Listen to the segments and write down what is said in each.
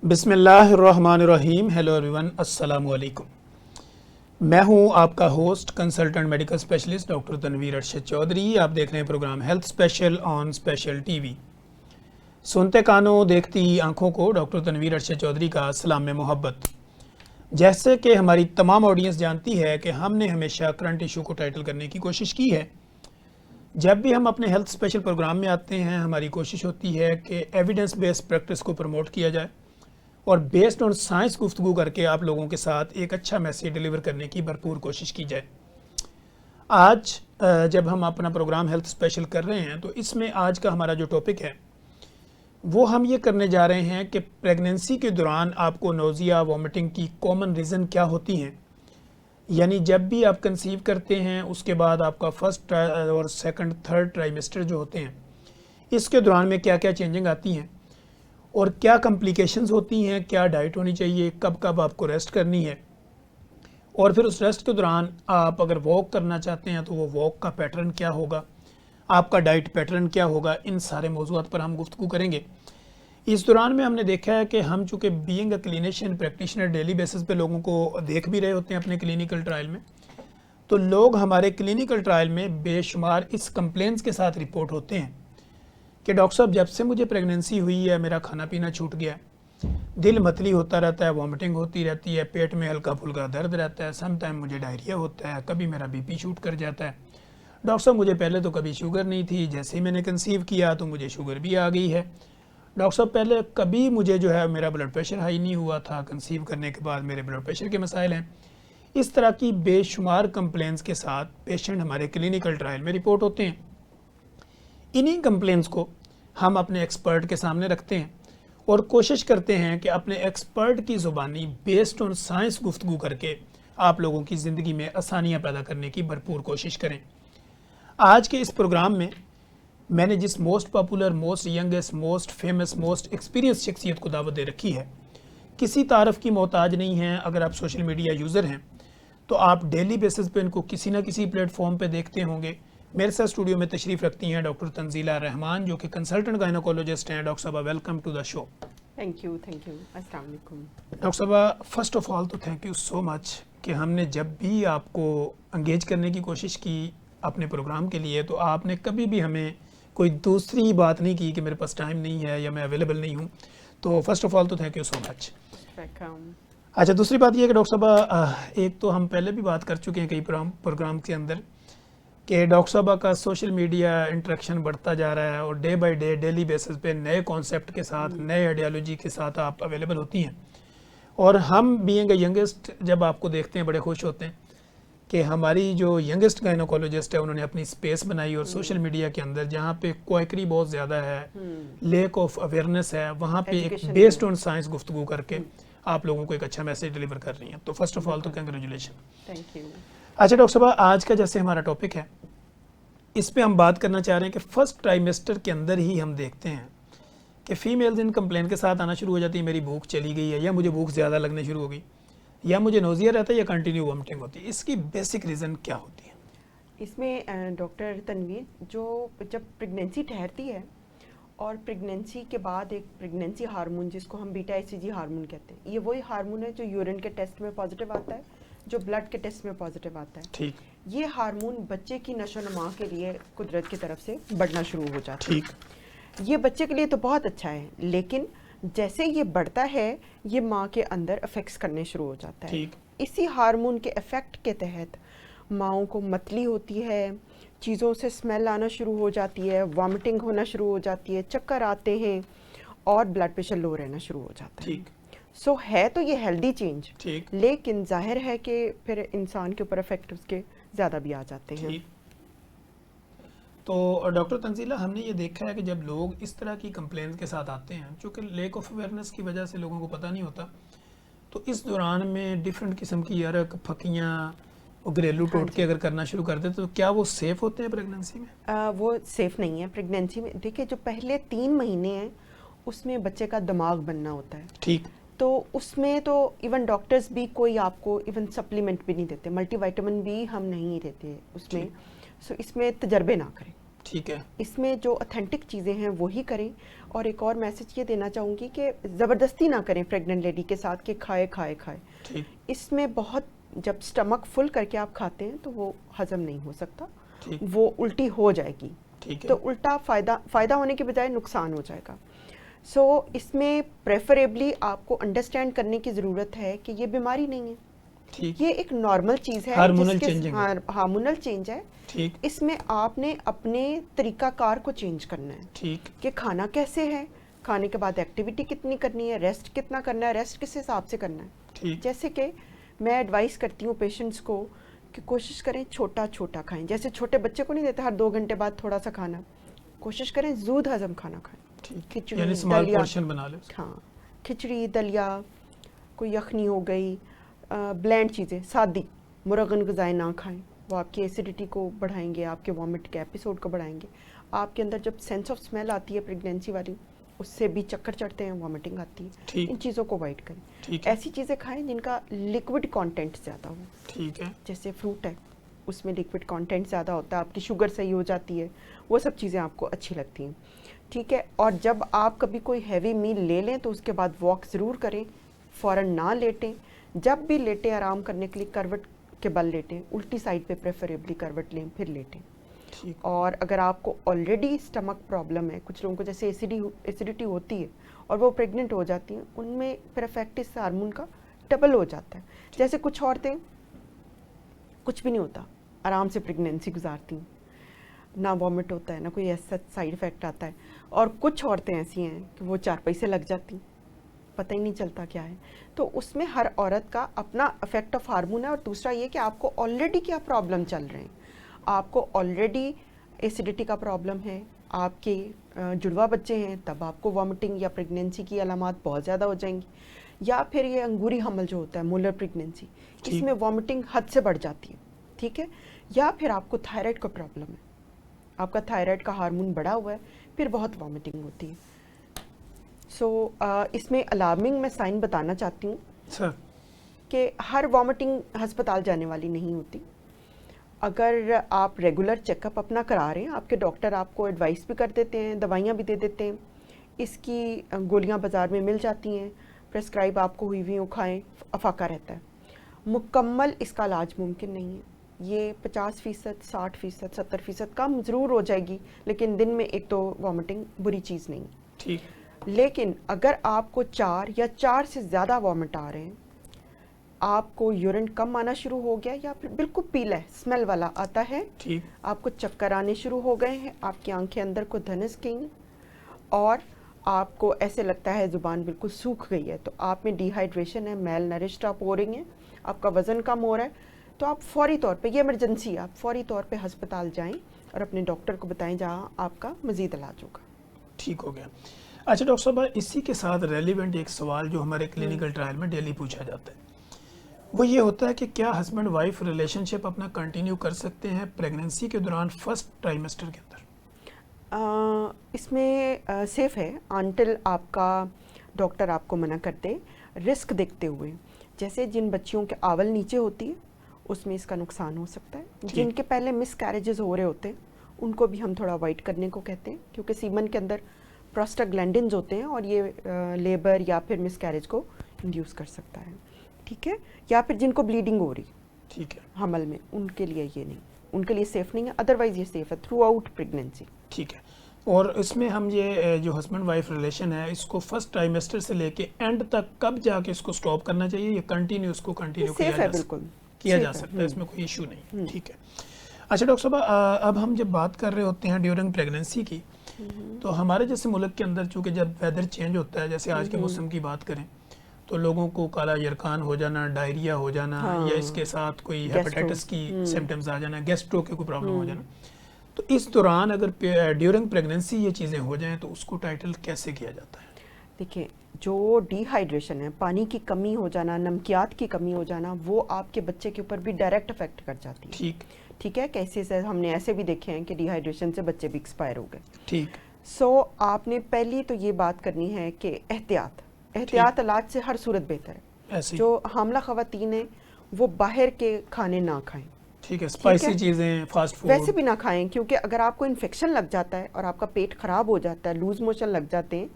बिस्मिल्लाहिर्रहमानिर्रहीम। Hello everyone, अस्सलामु अलैकुम। मैं हूं आपका host consultant medical specialist doctor Tanveer Arshad Chaudhry. आप देख रहे हैं programme health special on special TV. सुनते कानों देखती आंखों को डॉक्टर तनवीर अरशद चौधरी का सलाम मोहब्बत। जैसे कि हमारी तमाम ऑडियंस जानती है कि हमने हमेशा करंट इशू को टाइटल करने की कोशिश की है। जब भी हम अपने हेल्थ स्पेशल प्रोग्राम में आते हैं, हमारी कोशिश होती है कि एविडेंस बेस्ड प्रैक्टिस को प्रमोट किया जाए और बेस्ड ऑन साइंस गुफ्तगू करके आप लोगों के साथ एक अच्छा मैसेज डिलीवर करने की भरपूर कोशिश की जाए। आज जब हम अपना प्रोग्राम हेल्थ स्पेशल कर रहे हैं तो इसमें आज का हमारा जो टॉपिक है वो हम ये करने जा रहे हैं कि प्रेगनेंसी के दौरान आपको नोज़िया वॉमिटिंग की कॉमन रीज़न क्या होती हैं। यानी जब भी आप कंसीव करते हैं उसके बाद आपका फर्स्ट और सेकंड थर्ड ट्राइमेस्टर जो होते हैं, इसके दौरान में क्या क्या चेंजिंग आती हैं और क्या कॉम्प्लिकेशंस होती हैं, क्या डाइट होनी चाहिए, कब कब आपको रेस्ट करनी है, और फिर उस रेस्ट के दौरान आप अगर वॉक करना चाहते हैं तो वो वॉक का पैटर्न क्या होगा, आपका डाइट पैटर्न क्या होगा। इन सारे मौज़ूआत पर हम गुफ्तगू करेंगे। इस दौरान में हमने देखा है कि हम चूँकि being a clinician practitioner daily basis पे लोगों को देख भी रहे होते हैं अपने क्लिनिकल ट्रायल में, तो लोग हमारे क्लिनिकल ट्रायल में बेशुमार इस कंप्लेंट्स के साथ रिपोर्ट होते हैं कि डॉक्टर साहब जब से मुझे प्रेगनेंसी हुई है मेरा खाना पीना छूट गया, दिल मतली होता रहता है, वॉमिटिंग होती रहती है, पेट में हल्का फुल्का दर्द रहता है, सम टाइम मुझे डायरिया होता है, कभी मेरा बीपी शूट कर जाता है। डॉक्टर साहब मुझे पहले तो कभी शुगर नहीं थी, जैसे ही मैंने कंसीव किया तो मुझे शुगर भी आ गई है। डॉक्टर साहब पहले कभी मुझे जो है मेरा ब्लड प्रेशर हाई नहीं हुआ था, कंसीव करने के बाद मेरे ब्लड प्रेशर के मसाइल हैं। इस तरह की बेशुमार कंप्लेंट्स के साथ पेशेंट हमारे क्लिनिकल ट्रायल में रिपोर्ट होते हैं। इन्हीं कंप्लेंट्स को हम अपने एक्सपर्ट के सामने रखते हैं और कोशिश करते हैं कि अपने एक्सपर्ट की ज़ुबानी बेस्ड ऑन साइंस गुफ्तगू करके आप लोगों की ज़िंदगी में आसानियाँ पैदा करने की भरपूर कोशिश करें। आज के इस प्रोग्राम में मैंने जिस most popular, most youngest, most famous, most experience शख्सियत को दावत दे रखी है, किसी तारफ़ की मोहताज नहीं है। अगर आप सोशल मीडिया यूज़र हैं तो आप डेली बेसिस पे इनको किसी न किसी प्लेटफॉर्म पे देखते होंगे। मेरे साथ स्टूडियो में तशरीफ़ रखती हैं डॉक्टर तंजीला रहमान, जो कि कंसल्टेंट गायनोकोलॉजिस्ट हैं। डॉक्टर साहबा, welcome to the show. Thank you. अस्सलाम वालेकुम। डॉक्टर साहबा, फर्स्ट ऑफ ऑल तो थैंक यू सो मच कि हमने जब भी आपको इंगेज करने की कोशिश की अपने प्रोग्राम के लिए, तो आपने कभी भी हमें कोई दूसरी बात नहीं की कि मेरे पास टाइम नहीं है या मैं अवेलेबल नहीं हूँ। तो फर्स्ट ऑफ ऑल तो थैंक यू सो मच। अच्छा, दूसरी बात यह है कि डॉक्टर साहबा, एक तो हम पहले भी बात कर चुके हैं कई प्रोग्राम के अंदर कि डॉक्टर साहबा का सोशल मीडिया इंटरेक्शन बढ़ता जा रहा है और day by day daily basis पे नए कॉन्सेप्ट के साथ, नए आइडियोलॉजी के साथ आप अवेलेबल होती हैं। और हम बीइंग अ यंगेस्ट जब आपको देखते हैं बड़े खुश होते हैं कि हमारी जो यंगेस्ट गायनोकोलॉजिस्ट है उन्होंने अपनी स्पेस बनाई और सोशल मीडिया के अंदर जहाँ पे क्वाइकरी बहुत ज़्यादा है, लेक ऑफ अवेयरनेस है, वहाँ पे एक बेस्ड ऑन साइंस गुफ्तगू करके आप लोगों को एक अच्छा मैसेज डिलीवर कर रही हैं। तो फर्स्ट ऑफ ऑल तो कंग्रेचुलेशन। Thank you. अच्छा डॉक्टर साहब, आज का जैसे हमारा टॉपिक है, इस पे हम बात करना चाह रहे हैं कि फर्स्ट ट्राइमेस्टर के अंदर ही हम देखते हैं कि फ़ीमेल्स इन कंप्लेंट के साथ आना शुरू हो जाती है, मेरी भूख चली गई है, या मुझे भूख ज़्यादा लगने शुरू हो गई, या मुझे नोज़िया रहता है, या कंटिन्यू वॉमिटिंग होती है। इसकी बेसिक रीज़न क्या होती है? इसमें डॉक्टर तनवीर, जो जब प्रेगनेंसी ठहरती है और प्रेगनेंसी के बाद एक प्रेगनेंसी हार्मोन जिसको हम बीटा एसीजी हार्मोन कहते हैं, ये वही हार्मोन है जो यूरिन के टेस्ट में पॉजिटिव आता है, जो ब्लड के टेस्ट में पॉजिटिव आता है। ठीक। ये हार्मोन बच्चे की नशोनुमा के लिए कुदरत की तरफ से बढ़ना शुरू हो जाता है। ठीक। ये बच्चे के लिए तो बहुत अच्छा है, लेकिन जैसे ये बढ़ता है ये माँ के अंदर अफेक्ट्स करने शुरू हो जाता है। ठीक। इसी हार्मोन के इफेक्ट के तहत माँओं को मतली होती है, चीज़ों से स्मेल आना शुरू हो जाती है, वॉमिटिंग होना शुरू हो जाती है, चक्कर आते हैं और ब्लड प्रेशर लो रहना शुरू हो जाता है। ठीक। सो है तो ये हेल्दी चेंज, ठीक। लेकिन जाहिर है कि फिर इंसान के ऊपर इफेक्ट उसके ज़्यादा भी आ जाते हैं। ठीक। तो डॉक्टर तंजीला, हमने ये देखा है कि जब लोग इस तरह की कंप्लेंट्स के साथ आते हैं, चूँकि लेक ऑफ अवेयरनेस की वजह से लोगों को पता नहीं होता, तो इस दौरान में डिफरेंट किस्म की अरक, फकियाँ और घरेलू टोटके अगर करना शुरू कर देते तो क्या वो सेफ़ होते हैं प्रेगनेंसी में? वो सेफ़ नहीं है प्रेगनेंसी में। देखिए, जो पहले 3 महीने हैं उसमें बच्चे का दिमाग बनना होता है। ठीक। तो उसमें तो इवन डॉक्टर्स भी कोई आपको इवन सप्लीमेंट भी नहीं देते, मल्टीविटामिन भी हम नहीं देते उसमें। सो इसमें तजर्बे ना करें। ठीक है, इसमें जो ऑथेंटिक चीज़ें हैं वही करें। और एक और मैसेज ये देना चाहूँगी कि ज़बरदस्ती ना करें प्रेग्नेंट लेडी के साथ कि खाए खाए खाए। ठीक, इसमें बहुत, जब स्टमक फुल करके आप खाते हैं तो वो हजम नहीं हो सकता, ठीक, वो उल्टी हो जाएगी, ठीक है, तो उल्टा फ़ायदा होने के बजाय नुकसान हो जाएगा। सो इसमें प्रेफरेबली आपको अंडरस्टैंड करने की ज़रूरत है कि ये बीमारी नहीं है, ठीक, ये एक नॉर्मल चीज़ है, हार्मोनल चेंजिंग है। हार्मोनल चेंज है। ठीक, इसमें आपने अपने तरीकाकार को चेंज करना है ठीक, कि खाना कैसे है, खाने के बाद एक्टिविटी कितनी करनी है, रेस्ट कितना करना है, रेस्ट किस हिसाब से करना है। ठीक, जैसे कि मैं एडवाइस करती हूँ पेशेंट्स को कि कोशिश करें छोटा छोटा खाएं, जैसे छोटे बच्चे को नहीं देते हर 2 घंटे बाद थोड़ा सा खाना, कोशिश करें जूद हजम खाना खाएं। ठीक, खिचड़ी, यानी स्मॉल दलिया, पोर्शन बना ले। हाँ, खिचड़ी, दलिया, कोई यखनी हो गई, ब्लेंड चीज़ें, सादी मुरगन ग़िज़ाएँ ना खाएं, वो आपकी एसिडिटी को बढ़ाएंगे, आपके वॉमिट के एपिसोड को बढ़ाएंगे। आपके अंदर जब सेंस ऑफ स्मेल आती है प्रेगनेंसी वाली, उससे भी चक्कर चढ़ते हैं, वॉमिटिंग आती है। ठीक, इन चीज़ों को अवॉइड करें। ठीक है, ऐसी चीज़ें खाएं जिनका लिक्विड कंटेंट ज़्यादा हो, ठीक है, जैसे फ्रूट है उसमें लिक्विड कंटेंट ज़्यादा होता है, आपकी शुगर सही हो जाती है, वो सब चीज़ें आपको अच्छी लगती हैं। ठीक है, और जब आप कभी कोई हैवी मील ले लें तो उसके बाद वॉक ज़रूर करें, फ़ौरन ना लेटें। जब भी लेटें आराम करने के लिए करवट के बल लेटें, उल्टी साइड पे प्रेफरेबली करवट लें फिर लेटें। ठीक, और अगर आपको ऑलरेडी स्टमक प्रॉब्लम है, कुछ लोगों को जैसे एसिडिटी होती है और वो प्रेग्नेंट हो जाती हैं, उनमें प्रेफेक्टिस हार्मोन का डबल हो जाता है। जैसे कुछ औरतें कुछ भी नहीं होता, आराम से प्रेगनेंसी गुजारती हैं, ना वॉमिट होता है, ना कोई ऐसा साइड इफ़ेक्ट आता है। और कुछ औरतें ऐसी हैं कि वो 4 पैसे लग जाती, पता ही नहीं चलता क्या है। तो उसमें हर औरत का अपना इफेक्ट ऑफ हार्मोन है। और दूसरा ये कि आपको ऑलरेडी क्या प्रॉब्लम चल रहे हैं, आपको ऑलरेडी एसिडिटी का प्रॉब्लम है, आपके जुड़वा बच्चे हैं, तब आपको वॉमिटिंग या प्रेगनेंसी की अलामात बहुत ज़्यादा हो जाएंगी। या फिर ये अंगूरी हमल जो होता है, मोलर प्रेगनेंसी, इसमें वॉमिटिंग हद से बढ़ जाती है। ठीक है, या फिर आपको थायराइड का प्रॉब्लम है, आपका थायराइड का हार्मोन बढ़ा हुआ है, फिर बहुत वॉमिटिंग होती है। सो इसमें अलार्मिंग मैं साइन बताना चाहती हूँ सर, कि हर वॉमिटिंग हस्पताल जाने वाली नहीं होती। अगर आप रेगुलर चेकअप अपना करा रहे हैं, आपके डॉक्टर आपको एडवाइस भी कर देते हैं, दवाइयाँ भी दे देते हैं, इसकी गोलियाँ बाज़ार में मिल जाती हैं, प्रेस्क्राइब आपको हुई हुई खाएँ, अफाका रहता है। मुकम्मल इसका इलाज मुमकिन नहीं है। ये 50%, 60%, 70% कम ज़रूर हो जाएगी, लेकिन दिन में एक तो वॉमिटिंग बुरी चीज़ नहीं। ठीक, लेकिन अगर आपको 4 या 4 से ज़्यादा वॉमिट आ रहे हैं, आपको यूरिन कम आना शुरू हो गया या फिर बिल्कुल पीला है, स्मेल वाला आता है, ठीक, आपको चक्कर आने शुरू हो गए हैं, आपकी आंखें अंदर को धनस गई हैं और आपको ऐसे लगता है ज़ुबान बिल्कुल सूख गई है, तो आप में डिहाइड्रेशन है, मेल नरिश्ड आप हो रही हैं, आपका वज़न कम हो रहा है, तो आप फौरी तौर पे, ये इमरजेंसी है, आप फौरी तौर पे अस्पताल जाएं और अपने डॉक्टर को बताएं जहां आपका मज़ीद इलाज होगा। ठीक हो गया। अच्छा डॉक्टर साहब, इसी के साथ रेलिवेंट एक सवाल जो हमारे क्लिनिकल ट्रायल में डेली पूछा जाता है, वो ये होता है कि क्या हस्बैंड वाइफ रिलेशनशिप अपना कंटिन्यू कर सकते हैं प्रेगनेंसी के दौरान फर्स्ट ट्राइमेस्टर के अंदर? इसमें सेफ़ है अनटिल आपका डॉक्टर आपको मना करते, रिस्क देखते हुए। जैसे जिन बच्चियों के आवल नीचे होती है उसमें इसका नुकसान हो सकता है। जिनके पहले मिस कैरेजेस हो रहे होते हैं उनको भी हम थोड़ा अवॉइड करने को कहते हैं, क्योंकि सीमन के अंदर प्रोस्टाग्लैंडिन्स होते हैं और ये लेबर या फिर मिस कैरेज को इंड्यूस कर सकता है। ठीक है, या फिर जिनको ब्लीडिंग हो रही, ठीक है, हमल में, उनके लिए ये नहीं, उनके लिए सेफ़ नहीं है। अदरवाइज़ ये सेफ़ है थ्रू आउट प्रेगनेंसी। ठीक है। और इसमें हम ये जो हस्बैंड वाइफ रिलेशन है, इसको फर्स्ट ट्राइमेस्टर से लेके एंड तक कब जाके इसको स्टॉप करना चाहिए, या कंटिन्यू इसको कंटिन्यू सेफ़ है, बिल्कुल किया जा सकता है, इसमें कोई इशू नहीं? ठीक है। अच्छा डॉक्टर साहब, अब हम जब बात कर रहे होते हैं ड्यूरिंग प्रेगनेंसी की, तो हमारे जैसे मुल्क के अंदर चूँकि जब वेदर चेंज होता है, जैसे आज के मौसम की बात करें, तो लोगों को काला यरकान हो जाना, डायरिया हो जाना, या इसके साथ कोई हेपेटाइटिस की सिम्टम्स आ जाना, गैस्ट्रो के कोई प्रॉब्लम हो जाना, तो इस दौरान अगर ड्यूरिंग प्रेगनेंसी ये चीज़ें हो जाएं तो उसको टाइटल कैसे किया जाता है? देखिए, जो डिहाइड्रेशन है, पानी की कमी हो जाना, नमकियात की कमी हो जाना, वो आपके बच्चे के ऊपर भी डायरेक्ट इफेक्ट कर जाती है। ठीक, ठीक है, केसेस हमने ऐसे भी देखे हैं कि डिहाइड्रेशन से बच्चे भी एक्सपायर हो गए। ठीक, सो आपने पहली तो ये बात करनी है कि एहतियात इलाज से हर सूरत बेहतर है। ऐसे ही। जो हामला ख़वातीन हैं वो बाहर के खाने ना खाएं। ठीक है, स्पाइसी चीज़ें, फास्ट फूड वैसे भी ना खाएं, क्योंकि अगर आपको इन्फेक्शन लग जाता है और आपका पेट खराब हो जाता है, लूज मोशन लग जाते हैं,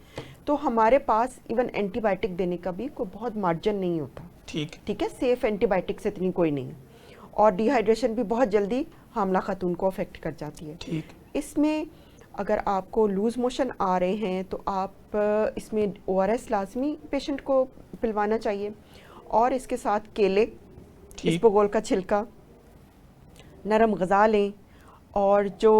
तो हमारे पास इवन एंटीबायोटिक देने का भी कोई बहुत मार्जिन नहीं होता। ठीक है, सेफ एंटीबायोटिक से इतनी कोई नहीं है। और डिहाइड्रेशन भी बहुत जल्दी हामला खातून को अफेक्ट कर जाती है। ठीक। इसमें अगर आपको लूज मोशन आ रहे हैं तो आप इसमें ORS लाजमी पेशेंट को पिलवाना चाहिए, और इसके साथ केले, इसबगोल का छिलका, नरम ग़िज़ा लें, और जो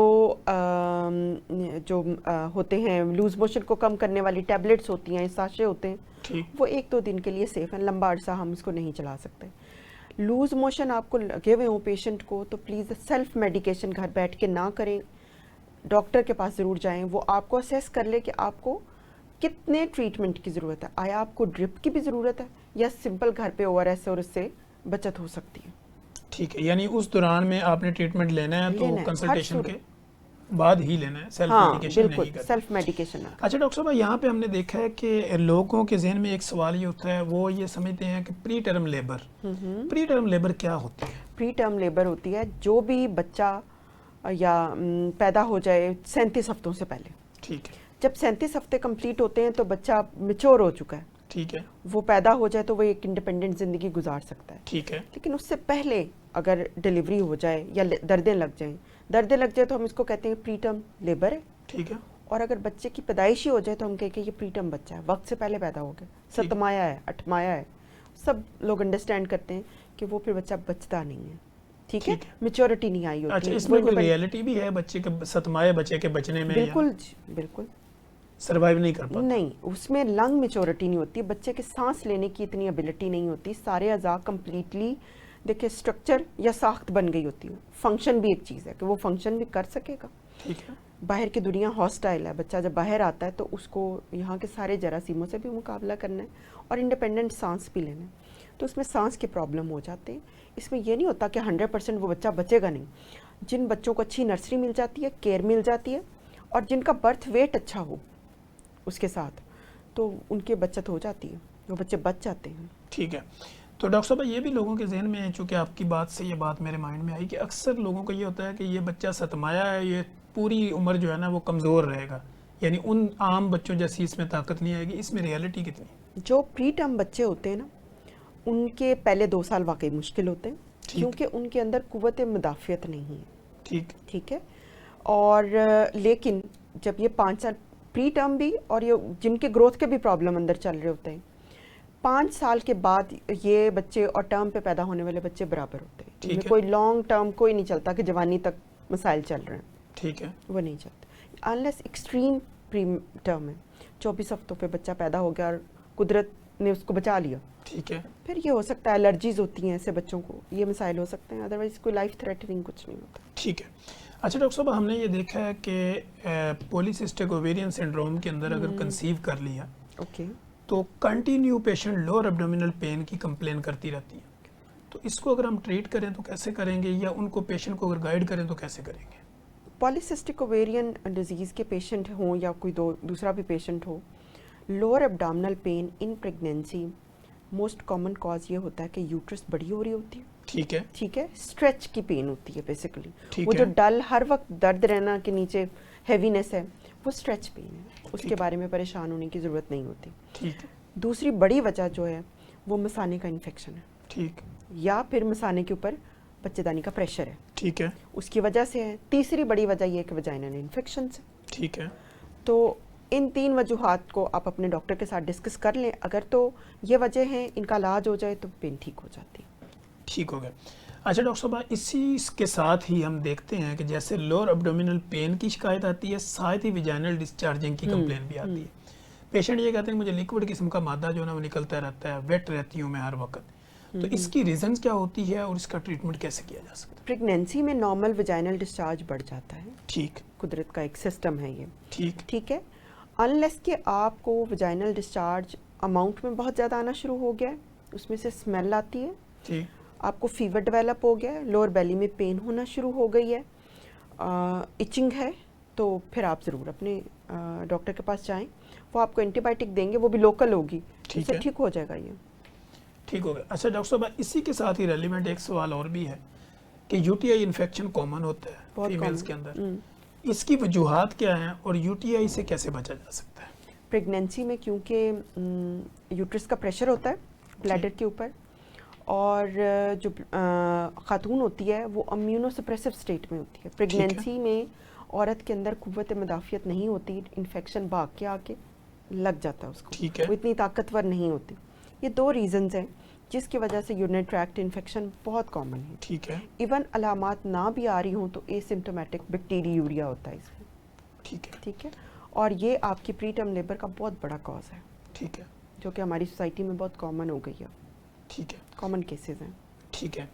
होते हैं लूज मोशन को कम करने वाली टैबलेट्स होती हैं, साशे होते हैं, वो 1-2 दिन के लिए सेफ हैं, लंबा अरसा हम इसको नहीं चला सकते। लूज मोशन आपको लगे हुए हो पेशेंट को, तो प्लीज़ सेल्फ मेडिकेशन घर बैठ के ना करें, डॉक्टर के पास ज़रूर जाएं, वो आपको असेस कर ले कि आपको कितने ट्रीटमेंट की ज़रूरत है, आया आपको ड्रिप की भी ज़रूरत है या सिंपल घर पे ORS और उससे बचत हो सकती है। ठीक है, यानी उस दौरान में आपने ट्रीटमेंट लेना है तो कंसल्टेशन के बाद ही लेना है, सेल्फ मेडिकेशन नहीं करना। Self medication. अच्छा डॉक्टर साहब, यहाँ पे हमने देखा है कि लोगों के जहन में एक सवाल ये होता है, वो ये समझते हैं कि प्री टर्म लेबर क्या होती है? प्री टर्म लेबर होती है जो भी बच्चा या पैदा हो जाए 37 हफ्तों से पहले। ठीक है। जब 37 हफ्ते कंप्लीट होते हैं तो बच्चा मैच्योर हो चुका है। ठीक है। वो पैदा हो जाए तो वो एक इंडिपेंडेंट जिंदगी गुजार सकता है। ठीक है। लेकिन उससे पहले अगर डिलीवरी हो जाए या दर्दें लग जाए तो हम इसको कहते हैं प्री टर्म लेबर है। ठीक है। और अगर बच्चे की पैदाइश ही हो जाए तो हम कहें कि ये प्री टर्म बच्चा है, वक्त से पहले पैदा हो गया, सतमाया है, अठमाया है, सब लोग अंडरस्टैंड करते हैं कि वो फिर बच्चा बचता नहीं है। ठीक है, मैच्योरिटी नहीं आई होती। अच्छा, इसमें कोई रियलिटी भी है बच्चे के, सतमाए बच्चे के बचने में? बिल्कुल सर्वाइव नहीं कर पाता। नहीं, उसमें लंग मैच्योरिटी नहीं होती, बच्चे के सांस लेने की इतनी एबिलिटी नहीं होती, सारे अज़ा कंप्लीटली देखिए स्ट्रक्चर या साख्त बन गई होती है। फंक्शन भी एक चीज़ है कि वो फंक्शन भी कर सकेगा। ठीक है। बाहर की दुनिया हॉस्टाइल है, बच्चा जब बाहर आता है तो उसको यहाँ के सारे जरासीमों से भी मुकाबला करना है और इंडिपेंडेंट सांस भी लेना है, तो उसमें सांस के प्रॉब्लम हो जाते हैं। इसमें यह नहीं होता कि 100% वो बच्चा बचेगा नहीं। जिन बच्चों को अच्छी नर्सरी मिल जाती है, केयर मिल जाती है, और जिनका बर्थ वेट अच्छा हो उसके साथ, तो उनकी बचत हो जाती है, वो बच्चे बच जाते हैं। ठीक है। तो डॉक्टर साहब, ये भी लोगों के जहन में है, चूँकि आपकी बात से ये बात मेरे माइंड में आई कि अक्सर लोगों को ये होता है कि ये बच्चा सतमाया है, ये पूरी उम्र जो है ना वो कमज़ोर रहेगा, यानी उन आम बच्चों जैसी इसमें ताकत नहीं आएगी। इसमें रियलिटी कितनी? जो प्री टर्म बच्चे होते हैं ना, उनके पहले 2 साल वाकई मुश्किल होते हैं, क्योंकि उनके अंदर कुव्वत मुदाफ़ियत नहीं है। ठीक है। और लेकिन जब ये 5 साल प्री टर्म भी, और ये जिनके ग्रोथ के भी प्रॉब्लम अंदर चल रहे होते हैं, 5 साल के बाद ये बच्चे और टर्म पे पैदा होने वाले बच्चे बराबर होते हैं। इनमें कोई लॉन्ग टर्म कोई नहीं चलता कि जवानी तक मसाइल चल रहे हैं। ठीक है। वो नहीं चलता अनलेस एक्सट्रीम प्री टर्म है, 24 हफ्तों पे बच्चा पैदा हो गया और कुदरत ने उसको बचा लिया। ठीक है। फिर ये हो सकता है एलर्जीज होती हैं ऐसे बच्चों को, ये मसाइल हो सकते हैं, अदरवाइज कोई लाइफ थ्रेटनिंग कुछ नहीं होता। ठीक है। अच्छा डॉक्टर साहब, हमने ये देखा है कि पॉलीसिस्टिक ओवेरियन सिंड्रोम के अंदर अगर कंसीव कर लिया, ओके, तो continue patient lower abdominal pain की कंप्लेन करती रहती है, तो इसको अगर हम ट्रीट करें तो कैसे करेंगे, या उनको पेशेंट को अगर गाइड करें तो कैसे करेंगे? पॉलीसिस्टिक ओवेरियन डिजीज़ के पेशेंट हों या कोई दूसरा भी पेशेंट हो, lower abdominal pain in pregnancy most common cause ये होता है कि यूट्रस बड़ी हो रही होती है। ठीक है। ठीक है, स्ट्रेच की पेन होती है बेसिकली। वो है। जो डल हर वक्त दर्द रहना के नीचे हैवीनेस है, वो स्ट्रेच पेन है, उसके बारे में परेशान होने की ज़रूरत नहीं होती। ठीक है। दूसरी बड़ी वजह जो है वो मसाने का इन्फेक्शन है। ठीक। या फिर मसाने के ऊपर बच्चेदानी का प्रेशर है। ठीक है। उसकी वजह से है। तीसरी बड़ी वजह ये है कि वजाइनल इन्फेक्शन से। ठीक है। तो इन 3 वजूहात को आप अपने डॉक्टर के साथ डिस्कस कर लें, अगर तो ये वजह है, इनका इलाज हो जाए तो पेन ठीक हो जाती है। ठीक हो गया। अच्छा डॉक्टर साहब, इसी के साथ ही हम देखते हैं कि जैसे लोअर एब्डोमिनल पेन की शिकायत आती है, साथ ही विजाइनल डिस्चार्जिंग की कंप्लेन भी आती है। पेशेंट ये कहते हैं मुझे लिक्विड किस्म का मादा जो है ना वो निकलता रहता है, वेट रहती हूँ मैं हर वक्त, तो इसकी रीजंस क्या होती है और इसका ट्रीटमेंट कैसे किया जा सकता है? प्रेगनेंसी में नॉर्मल विजाइनल डिस्चार्ज बढ़ जाता है। ठीक। कुदरत का एक सिस्टम है ये। ठीक है। अनलेस कि आपको विजाइनल डिस्चार्ज अमाउंट में बहुत ज़्यादा आना शुरू हो गया है, उसमें से स्मेल आती है, ठीक, आपको फीवर डेवलप हो गया है, लोअर बेली में पेन होना शुरू हो गई है, इचिंग है, तो फिर आप ज़रूर अपने डॉक्टर के पास जाएं। वो आपको एंटीबायोटिक देंगे, वो भी लोकल होगी, इससे ठीक हो जाएगा ये। ठीक हो गया। अच्छा डॉक्टर साहब, इसी के साथ ही रेलिवेंट एक सवाल और भी है कि यूटीआई इन्फेक्शन कॉमन होता है बहुत फीमेल्स common। के अंदर, इसकी वजूहात क्या हैं और यूटीआई से कैसे बचा जा सकता है? प्रेगनेंसी में क्योंकि यूट्रस का प्रेशर होता है ब्लैडर के ऊपर, और जो खातून होती है वो इम्यूनोसप्रेसिव स्टेट में होती है। प्रेगनेंसी में औरत के अंदर कुव्वत मुदाफ़ियत नहीं होती, इन्फेक्शन भाग के आके लग जाता है उसको, ठीक है। वो इतनी ताकतवर नहीं होती। ये 2 रीज़न्स हैं जिसकी वजह से यूरिनरी ट्रैक्ट इन्फेक्शन बहुत कॉमन है। ठीक है। इवन अलामात ना भी आ रही हों तो एसिम्प्टोमेटिक बैक्टीरियूरिया होता है इसमें। ठीक है। ठीक है, और ये आपकी प्री टर्म लेबर का बहुत बड़ा कॉज है, ठीक है। जो कि हमारी सोसाइटी में बहुत कॉमन हो गई है, ठीक है। कॉमन केसेस हैं। ठीक है।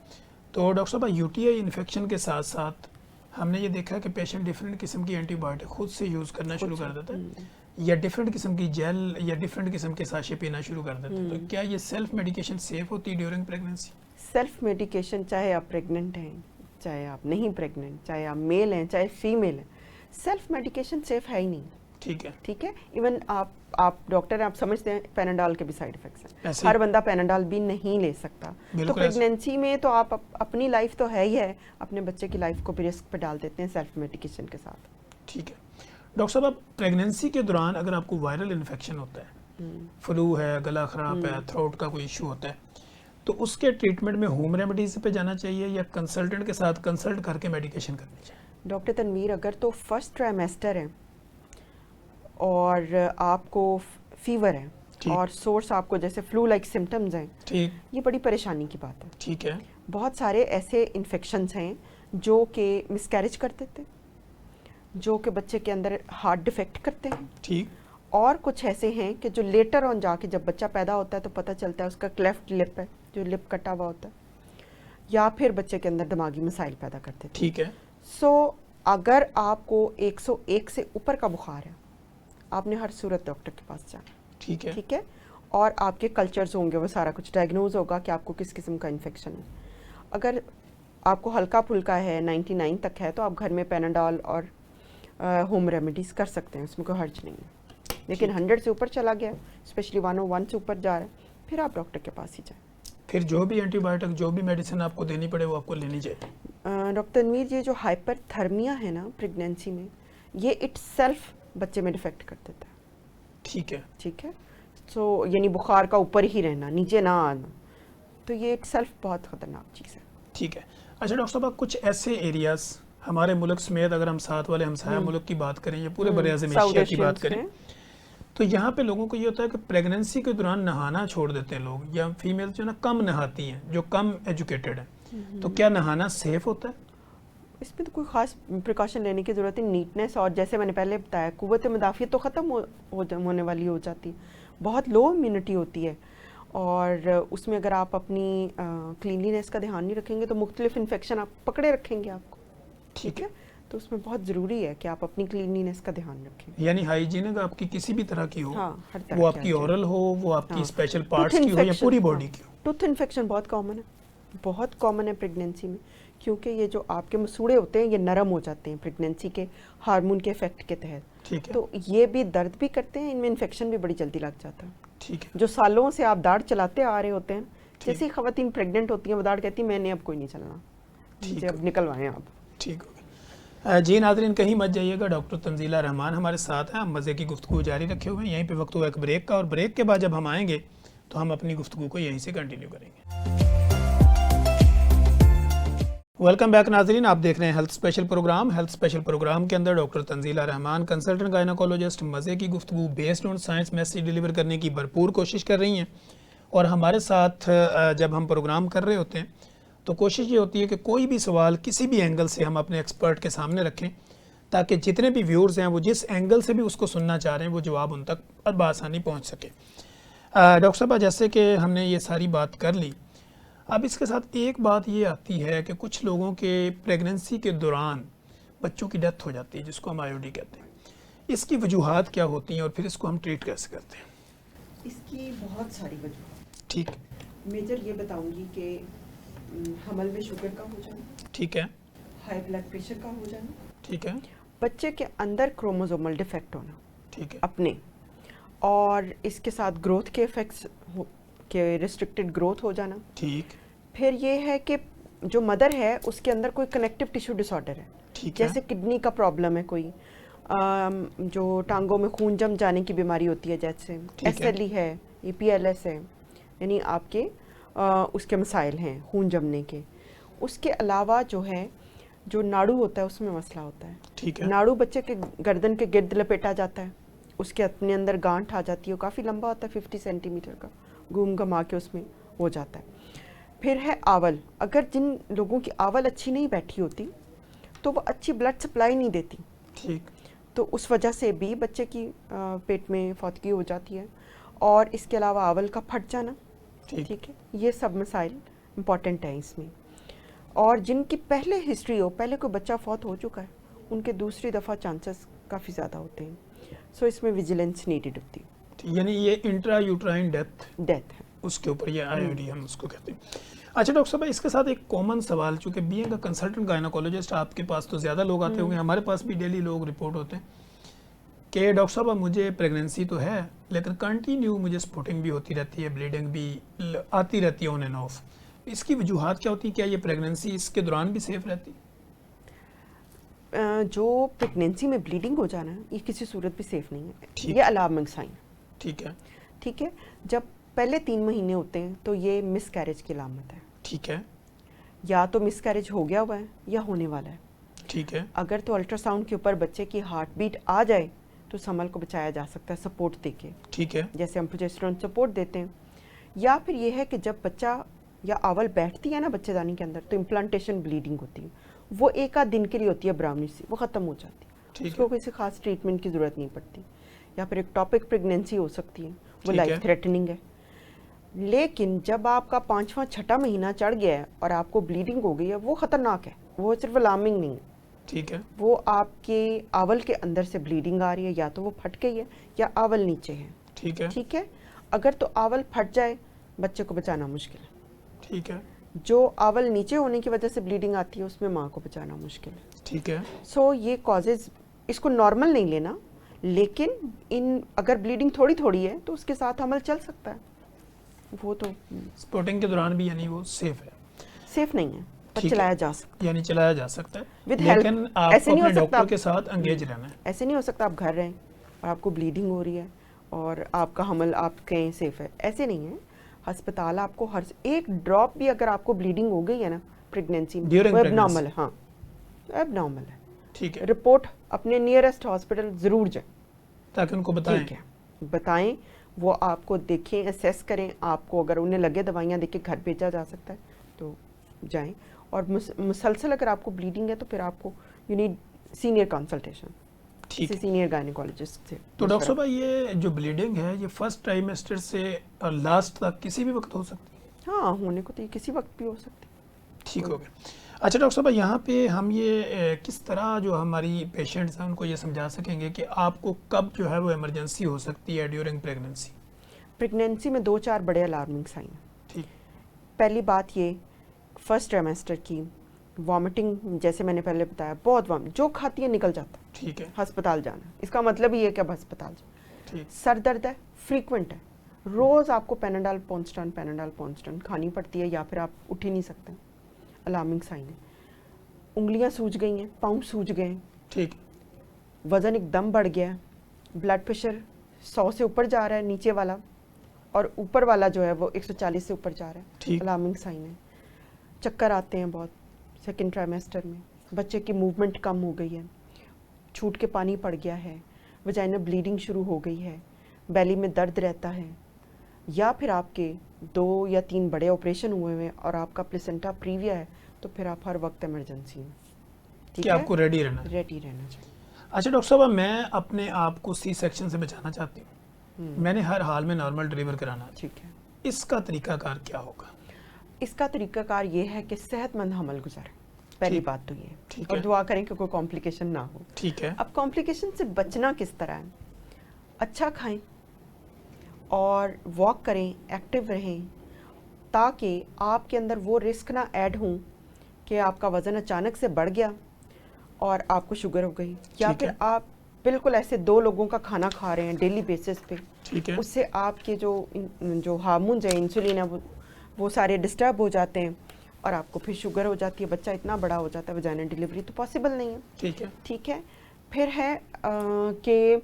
तो डॉक्टर साहब, यूटीआई इन्फेक्शन के साथ साथ हमने ये देखा कि पेशेंट डिफरेंट किस्म की एंटीबायोटिक खुद से यूज़ करना शुरू कर देता है, या डिफरेंट किस्म की जेल या डिफरेंट किस्म के साशे पीना शुरू कर देते हैं। तो क्या ये सेल्फ मेडिकेशन सेफ होती है ड्यूरिंग प्रेगनेंसी? सेल्फ मेडिकेशन, चाहे आप प्रेग्नेंट हैं, चाहे आप नहीं प्रेग्नेंट, चाहे आप मेल हैं, चाहे फीमेल हैं, सेल्फ मेडिकेशन सेफ है ही नहीं। ठीक है। ठीक है, इवन आप डॉक्टर हैं, आप समझते हैं पेनाडॉल के भी साइड इफेक्ट्स हैं, ऐसे हर बंदा पेनाडॉल भी नहीं ले सकता। तो बिल्कुल ऐसे। प्रेगनेंसी में तो आप अपनी लाइफ तो है ही है, अपने बच्चे की लाइफ को भी रिस्क पे डाल देते हैं सेल्फ मेडिकेशन के साथ। ठीक है। डॉक्टर साहब, अब प्रेगनेंसी के दौरान अगर आपको वायरल इन्फेक्शन होता है, फ्लू है, गला खराब है, थ्रोट का कोई इशू होता है, तो उसके ट्रीटमेंट में होम रेमेडीज पे जाना चाहिए या कंसल्टेंट के साथ कंसल्ट करके मेडिकेशन करनी चाहिए? डॉक्टर तनवीर, अगर तो फर्स्ट ट्राइमेस्टर है और आपको फीवर है ठीक। और सोर्स आपको जैसे फ्लू लाइक सिम्टम्स हैं, ठीक। ये बड़ी परेशानी की बात है। ठीक है। बहुत सारे ऐसे इन्फेक्शंस हैं जो कि मिसकैरेज कर देते हैं, जो कि बच्चे के अंदर हार्ट डिफेक्ट करते हैं, ठीक। और कुछ ऐसे हैं कि जो लेटर ऑन जाके जब बच्चा पैदा होता है तो पता चलता है उसका क्लेफ्ट लिप है, जो लिप कटा हुआ होता है, या फिर बच्चे के अंदर दिमागी मसाइल पैदा करते थे। ठीक है। सो अगर आपको 101 से ऊपर का बुखार है, आपने हर सूरत डॉक्टर के पास जाना। ठीक है। ठीक है, और आपके कल्चर्स होंगे, वो सारा कुछ डायग्नोज होगा कि आपको किस किस्म का इन्फेक्शन है। अगर आपको हल्का फुल्का है, 99 तक है, तो आप घर में पेनाडॉल और होम रेमेडीज़ कर सकते हैं, उसमें कोई हर्ज नहीं है। लेकिन 100 से ऊपर चला गया, स्पेशली 101 से ऊपर जा रहा है, फिर आप डॉक्टर के पास ही जाएं। फिर जो भी एंटीबायोटिक, जो भी मेडिसिन आपको देनी पड़े वो आपको लेनी चाहिए। डॉक्टर तनवीर, ये जो हाइपरथर्मिया है ना प्रेगनेंसी में, ये इटसेल्फ बच्चे में डिफेक्ट कर देता है। ठीक है। ठीक है, सो यानी बुखार का ऊपर ही रहना, नीचे ना आना, तो ये इटसेल्फ बहुत ख़तरनाक चीज़ है। ठीक है। अच्छा डॉक्टर साहब, कुछ ऐसे एरियाज हमारे मुल्क समेत, अगर हम साथ वाले हमसाया मुल्क की बात करें या पूरे बरे-आज़म एशिया की बात करें, तो यहाँ पे लोगों को ये होता है कि प्रेगनेंसी के दौरान नहाना छोड़ देते हैं लोग, या फीमेल जो ना कम नहाती हैं, जो कम एजुकेटेड हैं। तो क्या नहाना सेफ होता है? इसमें तो कोई ख़ास प्रिकॉशन लेने की ज़रूरत है। नीटनेस, और जैसे मैंने पहले बताया, कुव्वत मुदाफ़ियत तो ख़त्म होने वाली हो जाती है, बहुत लो इम्यूनिटी होती है, और उसमें अगर आप अपनी क्लीनलीनेस का ध्यान नहीं रखेंगे तो मुख्तलिफ इन्फेक्शन आप पकड़े रखेंगे आपको। ठीक है। तो उसमें बहुत ज़रूरी है कि आप अपनी क्लीनलीनेस का ध्यान रखें। यानी हाइजीनिक आपकी किसी भी तरह की हो, हाँ, हर तरह वो की आपकी hygiene। ओरल हो, वो आपकी हाँ। स्पेशल Tooth पार्ट्स की हो या infection, पूरी हाँ। बॉडी की हो। टूथ इन्फेक्शन बहुत कॉमन है, बहुत कॉमन है प्रेगनेंसी में, क्योंकि ये जो आपके मसूड़े होते हैं ये नरम हो जाते हैं प्रेगनेंसी के हार्मोन के इफेक्ट के तहत। ठीक है। तो ये भी दर्द भी करते हैं, इनमें इन्फेक्शन भी बड़ी जल्दी लग जाता है। ठीक है। जो सालों से आप दाढ़ चलाते आ रहे होते हैं, जैसे ही ख़वातीन प्रेग्नेंट होती हैं वो दाढ़ कहती है मैंने अब कोई नहीं चलना, मुझे अब निकलवाएं आप। ठीक हो गया। जी नाज़रीन, कहीं मत जाइएगा, डॉक्टर तंजीला रहमान हमारे साथ हैं, हम मज़े की गुफ्तगू जारी रखे हुए हैं। यहीं पे वक्त हुआ एक ब्रेक का, और ब्रेक के बाद जब हम आएंगे तो हम अपनी गुफ्तगू को यहीं से कंटिन्यू करेंगे। वेलकम बैक नाज़रीन, आप देख रहे हैं health special programme. Health special programme के अंदर doctor Tanzeela Rehman, consultant gynaecologist, मज़े की गुफ्तगू based on science message deliver करने की भरपूर कोशिश कर रही हैं। और हमारे साथ जब हम प्रोग्राम कर रहे होते हैं तो कोशिश ये होती है कि कोई भी सवाल किसी भी एंगल से हम अपने एक्सपर्ट के सामने रखें, ताकि जितने भी व्यूअर्स हैं वो जिस एंगल से भी उसको सुनना चाह रहे हैं वो जवाब उन तक बआसानी पहुंच सके। डॉक्टर साहब, जैसे कि हमने ये सारी बात कर ली, अब इसके साथ एक बात ये आती है कि कुछ लोगों के प्रेगनेंसी के दौरान बच्चों की डेथ हो जाती है, जिसको हम IOD कहते हैं। इसकी वजूहात क्या होती हैं और फिर इसको हम ट्रीट कैसे करते हैं? इसकी बहुत सारी वजह। ठीक। मेजर ये बताऊंगी कि हमल में शुगर का हो जाना, ठीक है। हाई ब्लड प्रेशर का हो जाना, ठीक है। बच्चे के अंदर क्रोमोसोमल डिफेक्ट होना ठीक है। अपने, और इसके साथ ग्रोथ के इफेक्ट्स के रिस्ट्रिक्टेड ग्रोथ हो जाना। ठीक। फिर ये है कि जो मदर है उसके अंदर कोई कनेक्टिव टिश्यू डिसऑर्डर है, ठीक है, जैसे किडनी का प्रॉब्लम है कोई, जो टांगों में खून जम जाने की बीमारी होती है, जैसे ठीक है। SLE है, ये PLS है, यानी आपके उसके मसाइल हैं खून जमने के। उसके अलावा जो है, जो नाड़ू होता है उसमें मसला होता है। ठीक है, नाड़ू बच्चे के गर्दन के गिर्द लपेटा जाता है, उसके अपने अंदर गांठ आ जाती है, वो काफ़ी लंबा होता है 50 सेंटीमीटर का, घूम घमा के उसमें हो जाता है। फिर है आवल, अगर जिन लोगों की आवल अच्छी नहीं बैठी होती तो वो अच्छी ब्लड सप्लाई नहीं देती, ठीक, तो उस वजह से भी बच्चे की पेट में फौतगी हो जाती है। और इसके अलावा आवल का फट जाना, ठीक, ठीक है, ये सब मसाइल इम्पॉर्टेंट हैं इसमें। और जिनकी पहले हिस्ट्री हो, पहले कोई बच्चा फौत हो चुका है, उनके दूसरी दफ़ा चांसेस काफ़ी ज़्यादा होते हैं, सो इसमें विजिलेंस नीडेड होती है। ठीक। यानी ये इंट्रा यूट्राइन डेथ है। उसके ऊपर ये IUD हम उसको कहते हैं। अच्छा डॉक्टर साहब, इसके साथ एक कॉमन सवाल, चूंकि बीइंग अ कंसल्टेंट गायनोकोलॉजिस्ट आपके पास तो ज़्यादा लोग आते होंगे, हमारे पास भी डेली लोग रिपोर्ट होते हैं कि डॉक्टर साहब अब मुझे प्रेगनेंसी तो है लेकिन कंटिन्यू मुझे स्पॉटिंग भी होती रहती है, ब्लीडिंग भी आती रहती है ऑन एंड ऑफ। इसकी वजूहात क्या होती है? क्या ये प्रेगनेंसी इसके दौरान भी सेफ रहती है? जो प्रेगनेंसी में ब्लीडिंग हो जाना है, ये किसी सूरत भी सेफ नहीं है, ठीक। ये अलार्मिंग साइन है, ठीक है, ठीक है। जब पहले 3 महीने होते हैं तो ये मिस कैरेज की अलामत है, ठीक है, या तो मिस कैरेज हो गया हुआ है या होने वाला है। ठीक है, अगर तो अल्ट्रासाउंड के ऊपर बच्चे की हार्ट बीट आ जाए तो संभल को बचाया जा सकता है सपोर्ट देके, ठीक है, जैसे हम प्रोजेस्टेरोन सपोर्ट देते हैं। या फिर ये है कि जब बच्चा या आवल बैठती है ना बच्चेदानी के अंदर, तो इम्प्लांटेशन ब्लीडिंग होती है, वो एक आध दिन के लिए होती है, ब्राउनिश सी, वो ख़त्म हो जाती है, ठीक उसको है, किसी खास ट्रीटमेंट की ज़रूरत नहीं पड़ती। या फिर एक टॉपिक प्रेगनेंसी हो सकती है, वो ठीक है। लाइफ थ्रेटनिंग है। लेकिन जब आपका 5वां 6ठा महीना चढ़ गया है और आपको ब्लीडिंग हो गई है, वो ख़तरनाक है, वो सिर्फ अलार्मिंग नहीं है, ठीक है, वो आपके आवल के अंदर से ब्लीडिंग आ रही है, या तो वो फट गई है या आवल नीचे है, ठीक है, ठीक है। अगर तो आवल फट जाए, बच्चे को बचाना मुश्किल है। ठीक है, जो आवल नीचे होने की वजह से ब्लीडिंग आती है, उसमें माँ को बचाना मुश्किल है। ठीक है, सो ये कॉजेज, इसको नॉर्मल नहीं लेना, लेकिन इन अगर ब्लीडिंग थोड़ी थोड़ी है तो उसके साथ अमल चल सकता है, वो तो स्पॉटिंग के दौरान भी यानी वो सेफ है, सेफ नहीं है, पर ठीक है। चलाया जा सकता यानी चलाया जा सकता है, With लेकिन help। आपको ऐसे नहीं हो अपने सकता डॉक्टर के आप- साथ एंगेज रहना है। है। ऐसे नहीं हो सकता आप घर रहें और आपको ब्लीडिंग हो रही है और आपका हमल आप कहें सेफ है, ऐसे नहीं है। अस्पताल आपको हर एक ड्रॉप भी अगर आपको ब्लीडिंग हो गई है ना प्रेगनेंसी में, During वो pregnancy। एबनॉर्मल है, हाँ एबनॉर्मल है, ठीक है, रिपोर्ट अपने नियरेस्ट हॉस्पिटल ज़रूर जाए, ताकि उनको बताएं। ठीक है, बताएं, वो आपको देखें, असेस करें, आपको अगर उन्हें लगे दवाइयाँ देके घर भेजा जा सकता है तो जाएं। और मुसलसल अगर आपको ब्लीडिंग है तो फिर आपको यू नीड सीनियर कंसल्टेशन, ठीक है। सीनियर गायनेकोलॉजिस्ट से। तो डॉक्टर साहब, ये जो ब्लीडिंग है ये फर्स्ट ट्राइमेस्टर से लास्ट तक किसी भी वक्त हो सकती है? हाँ, होने को तो ये किसी वक्त भी हो सकती है। ठीक हो गया। अच्छा डॉक्टर साहब, यहाँ पे हम ये किस तरह जो हमारी पेशेंट्स हैं उनको ये समझा सकेंगे कि आपको कब जो है वो इमरजेंसी हो सकती है ड्यूरिंग प्रेगनेंसी? प्रेगनेंसी में 2-4 बड़े अलार्मिंग साइन हैं। ठीक, पहली बात ये, फर्स्ट ट्राइमेस्टर की वॉमिटिंग, जैसे मैंने पहले बताया, बहुत वॉमिट, जो खाती है निकल जाता है, ठीक है, अस्पताल जाना, इसका मतलब ही है कि अब अस्पताल जाए। ठीक, सर दर्द है, फ्रीक्वेंट है, रोज़ आपको पेनाडाल पॉन्स्टन खानी पड़ती है, या फिर आप उठ ही नहीं सकते, अलार्मिंग साइन है। उंगलियां सूज गई हैं, पाँव सूज गए हैं, ठीक, वज़न एकदम बढ़ गया है, ब्लड प्रेशर 100 से ऊपर जा रहा है नीचे वाला, और ऊपर वाला जो है वो 140 से ऊपर जा रहा है, ठीक, अलार्मिंग साइन है। चक्कर आते हैं बहुत सेकेंड ट्राइमेस्टर में, बच्चे की मूवमेंट कम हो गई है, छूट के पानी पड़ गया है, वजाइनल ब्लीडिंग शुरू हो गई है, बेली में दर्द रहता है, या फिर आपके 2 या 3 बड़े ऑपरेशन हुए हुए हैं और आपका प्लेसेंटा प्रीविया है, तो फिर आप हर वक्त इमरजेंसी में, ठीक कि है, आपको रेडी रहना है। रेडी रहना चाहिए। अच्छा डॉक्टर साहब, मैं अपने आप को सी सेक्शन से बचाना चाहती हूँ, मैंने हर हाल में नॉर्मल डिलीवर कराना है, ठीक है, इसका तरीकाकार क्या होगा? इसका तरीकाकार ये है कि सेहतमंद हमल गुजारें, पहली ठीक, बात तो ये है, ठीक और है, दुआ करें कि कोई कॉम्प्लिकेशन ना हो। ठीक है, अब कॉम्प्लिकेशन से बचना किस तरह है? अच्छा खाएं और वॉक करें, एक्टिव रहें, ताकि आपके अंदर वो रिस्क ना ऐड हों कि आपका वज़न अचानक से बढ़ गया और आपको शुगर हो गई, या ठीक फिर है, आप बिल्कुल ऐसे 2 लोगों का खाना खा रहे हैं डेली बेसिस पे, ठीक है, उससे आपके जो हार्मोन्स हैं, इंसुलिन है, वो सारे डिस्टर्ब हो जाते हैं और आपको फिर शुगर हो जाती है, बच्चा इतना बड़ा हो जाता है, वजाइनल डिलीवरी तो पॉसिबल नहीं है। ठीक है। ठीक है। फिर है कि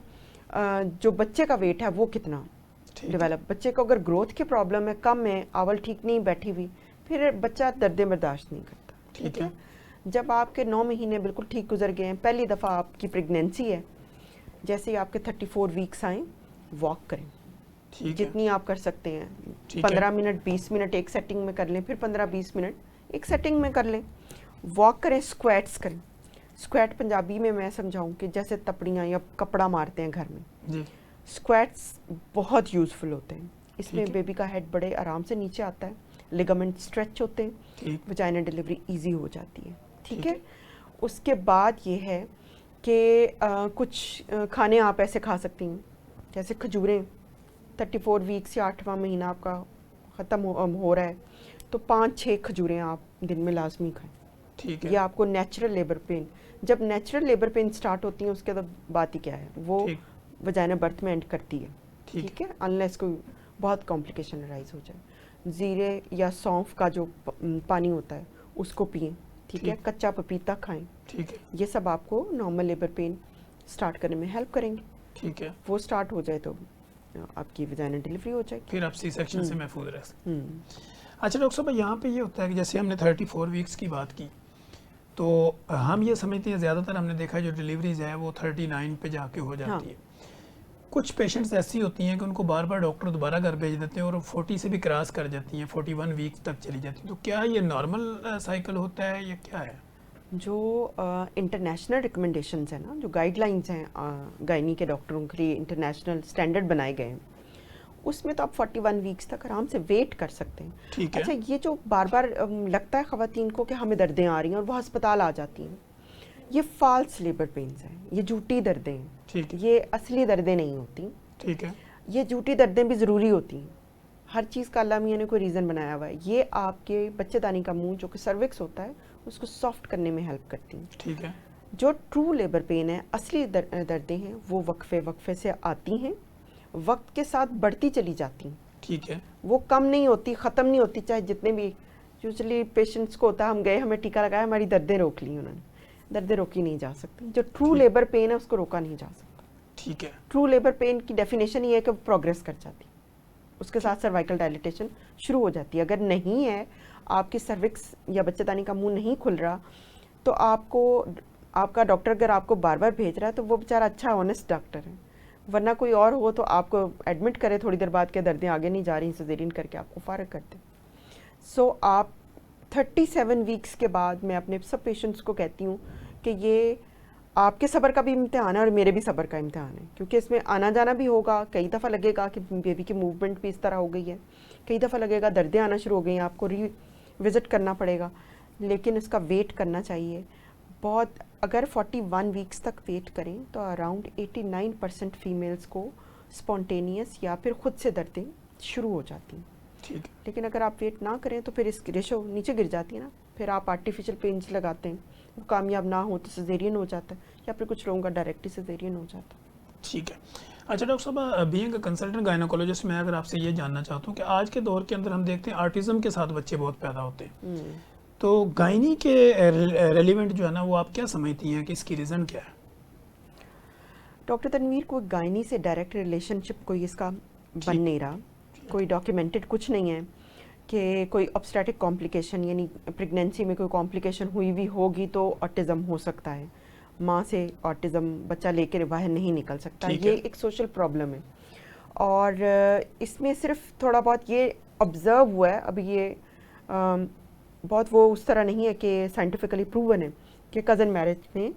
जो बच्चे का वेट है वो कितना ठीक है। डेवलप, बच्चे को अगर ग्रोथ की प्रॉब्लम है, कम है, आवल ठीक नहीं बैठी हुई, फिर बच्चा दर्दें बर्दाश्त नहीं करता। ठीक है। जब आपके 9 महीने बिल्कुल ठीक गुजर गए हैं, पहली दफ़ा आपकी प्रेगनेंसी है, जैसे ही आपके 34 वीक्स आए, वॉक करें ठीक है। जितनी आप कर सकते हैं। ठीक है। 15 मिनट 20 मिनट एक सेटिंग में कर लें, फिर 15-20 मिनट एक सेटिंग में कर लें। वॉक करें, स्क्वैट्स करें। स्क्वैट पंजाबी में मैं समझाऊं कि जैसे तपड़ियाँ या कपड़ा मारते हैं घर में, जी। स्क्वैट्स बहुत यूज़फुल होते हैं। इसमें ठीक है। बेबी का हेड बड़े आराम से नीचे आता है, लिगामेंट स्ट्रेच होते हैं, ठीक। वजाइनल डिलीवरी इजी हो जाती है। ठीक ठीक है। है। उसके बाद ये है कि कुछ खाने आप ऐसे खा सकती हैं, जैसे खजूरें। 34 वीक्स या 8वां महीना आपका ख़त्म हो रहा है, तो 5-6 खजूरें आप दिन में लाजमी खाएं। ठीक ये है। आपको नेचुरल लेबर पेन, जब नेचुरल लेबर पेन स्टार्ट होती है उसके बाद बात ही क्या है, वो ठीक। वजाइना बर्थ में एंड करती है। ठीक ठीक है, अनलेस कोई बहुत कॉम्प्लिकेशन अराइज हो जाए। ज़ीरे या सौंफ का जो पानी होता है उसको पिएं। ठीक है। ठीक। कच्चा पपीता खाएं। ठीक है। ये सब आपको नॉर्मल लेबर पेन स्टार्ट करने में हेल्प करेंगे। ठीक है। वो स्टार्ट हो जाए तो आपकी वजाइनल डिलीवरी हो जाएगी। फिर आप सी सेक्शन से महफूज रह सकते। हम्म, अच्छा डॉक्टर साहब, यहाँ पे ये होता है कि जैसे हमने 34 वीक्स की बात की, तो हम ये समझते हैं, ज़्यादातर हमने देखा है जो डिलीवरीज है वो 39 पे जाके हो जाती हाँ। है। कुछ पेशेंट्स ऐसी होती हैं कि उनको बार बार डॉक्टर दोबारा घर भेज देते हैं और 40 से भी क्रॉस कर जाती हैं, 41 वीक्स तक चली जाती हैं। तो क्या ये नॉर्मल साइकिल होता है या क्या है? जो इंटरनेशनल रिकमेंडेशंस हैं ना, जो गाइडलाइंस हैं गायनी के डॉक्टरों के लिए इंटरनेशनल स्टैंडर्ड बनाए गए हैं, उसमें तो आप 41 वीक्स तक आराम से वेट कर सकते हैं। ठीक है। अच्छा, ये जो बार बार लगता है ख़वातीन को कि हमें दर्दें आ रही हैं और वो अस्पताल आ जाती हैं, ये फॉल्स लेबर पेन्स हैं, ये झूठी दर्दें हैं। ठीक है। ये असली दर्दें नहीं होती। ठीक है। ये झूठी दर्दें भी ज़रूरी होती हैं। हर चीज़ का अल्लाह मियाँ ने कोई रीज़न बनाया हुआ है। ये आपके बच्चेदानी का मुंह जो कि सर्विक्स होता है उसको सॉफ्ट करने में हेल्प करती हैं। ठीक है। जो ट्रू लेबर पेन है, असली दर्दें हैं, वो वक्फे वक्फे से आती हैं, वक्त के साथ बढ़ती चली जाती हैं। ठीक है। वो कम नहीं होती, ख़त्म नहीं होती। चाहे जितने भी यूजली पेशेंट्स को होता है, हम गए, हमें टीका लगाया, हमारी दर्दें रोक ली उन्होंने, दर्दें रोकी नहीं जा सकती। जो ट्रू ठीक। लेबर पेन है उसको रोका नहीं जा सकता। ठीक है। ट्रू लेबर पेन की डेफिनेशन ये है कि वो प्रोग्रेस कर जाती है, उसके साथ सर्वाइकल डायलिटेशन शुरू हो जाती है। अगर नहीं है, आपकी सर्विक्स या बच्चेदानी का मुंह नहीं खुल रहा, तो आपको आपका डॉक्टर अगर आपको बार बार भेज रहा है तो वो बेचारा अच्छा ऑनेस्ट डॉक्टर है। वरना कोई और हो तो आपको एडमिट करे, थोड़ी देर बाद के दर्दें आगे नहीं जा रही, सिजेरियन करके आपको फारग कर दे। सो आप 37 वीक्स के बाद मैं अपने सब पेशेंट्स को कहती हूँ कि ये आपके सब्र का भी इम्तिहान है और मेरे भी सब्र का इम्तिहान है, क्योंकि इसमें आना जाना भी होगा। कई दफ़ा लगेगा कि बेबी की मूवमेंट भी इस तरह हो गई है, कई दफ़ा लगेगा दर्दें आना शुरू हो गई हैं, आपको विज़िट करना पड़ेगा, लेकिन इसका वेट करना चाहिए बहुत। अगर 41 वीक्स तक वेट करें तो अराउंड 89% फीमेल्स को स्पॉन्टेनियस या फिर खुद से दर्दें शुरू हो जाती हैं। ठीक है। लेकिन अगर आप वेट ना करें तो फिर इसकी रेशो नीचे गिर जाती है ना, फिर आप आर्टिफिशियल पेन्स लगाते हैं, वो कामयाब ना हो तो सिजेरियन हो जाता है, या फिर कुछ लोगों का डायरेक्टली सिजेरियन हो जाता है। ठीक है। अच्छा डॉक्टर साहब, बीइंग कंसल्टेंट गायनोकोलॉजिस्ट, मैं अगर आपसे ये जानना चाहता हूँ कि आज के दौर के अंदर हम देखते हैं आर्टिज्म के साथ बच्चे बहुत पैदा होते हैं, तो गायनी के रेलिवेंट जो है ना, वो आप क्या समझती हैं कि इसकी रीज़न क्या है? डॉक्टर तनवीर, कोई गायनी से डायरेक्ट रिलेशनशिप कोई इसका बन नहीं रहा, कोई डॉक्यूमेंटेड कुछ नहीं है कि कोई ऑब्स्टेटिक कॉम्प्लिकेशन, यानी प्रेगनेंसी में कोई कॉम्प्लिकेशन हुई भी होगी तो ऑटिज़म हो सकता है। माँ से ऑटिज़म बच्चा लेकर बाहर नहीं निकल सकता, ये एक सोशल प्रॉब्लम है। और इसमें सिर्फ थोड़ा बहुत ये ऑब्ज़र्व हुआ है, अभी ये बहुत वो उस तरह नहीं है कि साइंटिफिकली प्रूवन है कि कज़न मैरिज में,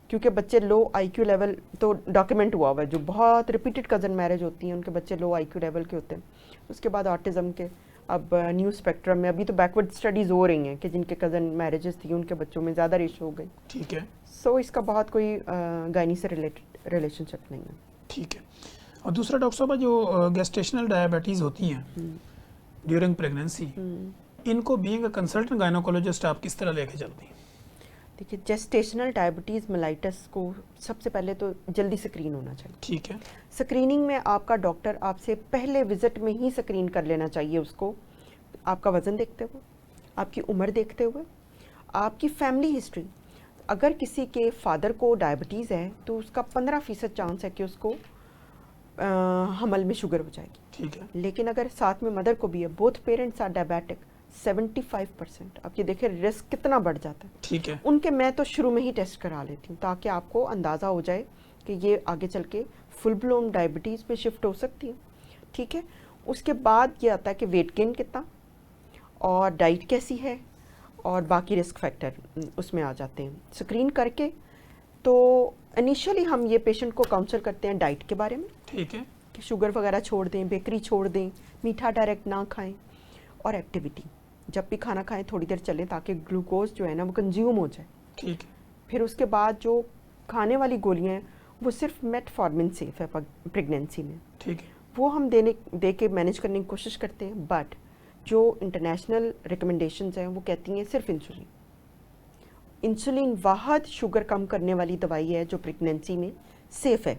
क्योंकि बच्चे लो आईक्यू लेवल तो डॉक्यूमेंट हुआ है, जो बहुत रिपीटेड कज़न मैरिज होती हैं उनके बच्चे लो आईक्यू लेवल के होते हैं। उसके बाद ऑटिज़म के अब न्यू स्पेक्ट्रम में अभी तो बैकवर्ड स्टडीज़ हो रही हैं कि जिनके कज़न मैरिजेस थी उनके बच्चों में ज़्यादा रेशो हो गई। ठीक है। सो इसका बहुत कोई गायनी से रिलेटेड रिलेशनशिप नहीं है। ठीक है। और दूसरा डॉक्टर साहब, जो गेस्टेशनल डायबिटीज़ होती हैं ड्यूरिंग प्रेगनेंसी, इनको बीइंग अ कंसल्टेंट गायनोकोलॉजिस्ट आप किस तरह लेके चलती हैं? देखिए, जेस्टेशनल डायबिटीज़ मेलाइटस को सबसे पहले तो जल्दी स्क्रीन होना चाहिए। ठीक है। स्क्रीनिंग में आपका डॉक्टर आपसे पहले विजिट में ही स्क्रीन कर लेना चाहिए उसको, आपका वज़न देखते हुए, आपकी उम्र देखते हुए, आपकी फैमिली हिस्ट्री। अगर किसी के फादर को डायबिटीज़ है तो उसका 15% चांस है कि उसको हमल में शुगर हो जाएगी। ठीक है। लेकिन अगर साथ में मदर को भी है, बोथ पेरेंट्स आर डायबिटिक, 75%। अब ये देखिए रिस्क कितना बढ़ जाता है। ठीक है। उनके मैं तो शुरू में ही टेस्ट करा लेती हूँ ताकि आपको अंदाज़ा हो जाए कि ये आगे चल के फुल ब्लोन डायबिटीज़ पे शिफ्ट हो सकती है। ठीक है। उसके बाद ये आता है कि वेट गेन कितना और डाइट कैसी है और बाकी रिस्क फैक्टर उसमें आ जाते हैं स्क्रीन करके। तो इनिशियली हम ये पेशेंट को काउंसल करते हैं डाइट के बारे में। ठीक है। कि शुगर वगैरह छोड़ दें, बेकरी छोड़ दें, मीठा डायरेक्ट ना खाएं, और एक्टिविटी जब भी खाना खाएं थोड़ी देर चलें ताकि ग्लूकोज जो है ना वो कंज्यूम हो जाए। ठीक है। फिर उसके बाद जो खाने वाली गोलियां हैं वो सिर्फ मेटफॉर्मिन सेफ है प्रेगनेंसी में, ठीक है। वो हम दे के मैनेज करने की कोशिश करते हैं। बट जो इंटरनेशनल रिकमेंडेशंस हैं वो कहती हैं सिर्फ इंसुलिन। इंसुलिन वाहद शुगर कम करने वाली दवाई है जो प्रेगनेंसी में सेफ है।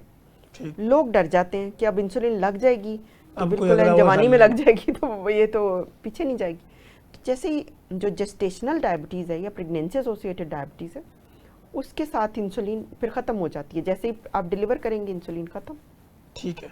ठीक। लोग डर जाते हैं कि अब इंसुलिन लग जाएगी तो अब कोई बिल्कुल अगला जवानी हुआ में हाल लग जाएगी तो ये तो पीछे नहीं जाएगी। तो जैसे ही जो जेस्टेशनल डायबिटीज़ है या प्रेगनेंसी एसोसिएटेड डायबिटीज़ है उसके साथ इंसुलिन फिर ख़त्म हो जाती है, जैसे ही आप डिलीवर करेंगे इंसुलिन ख़त्म। ठीक है।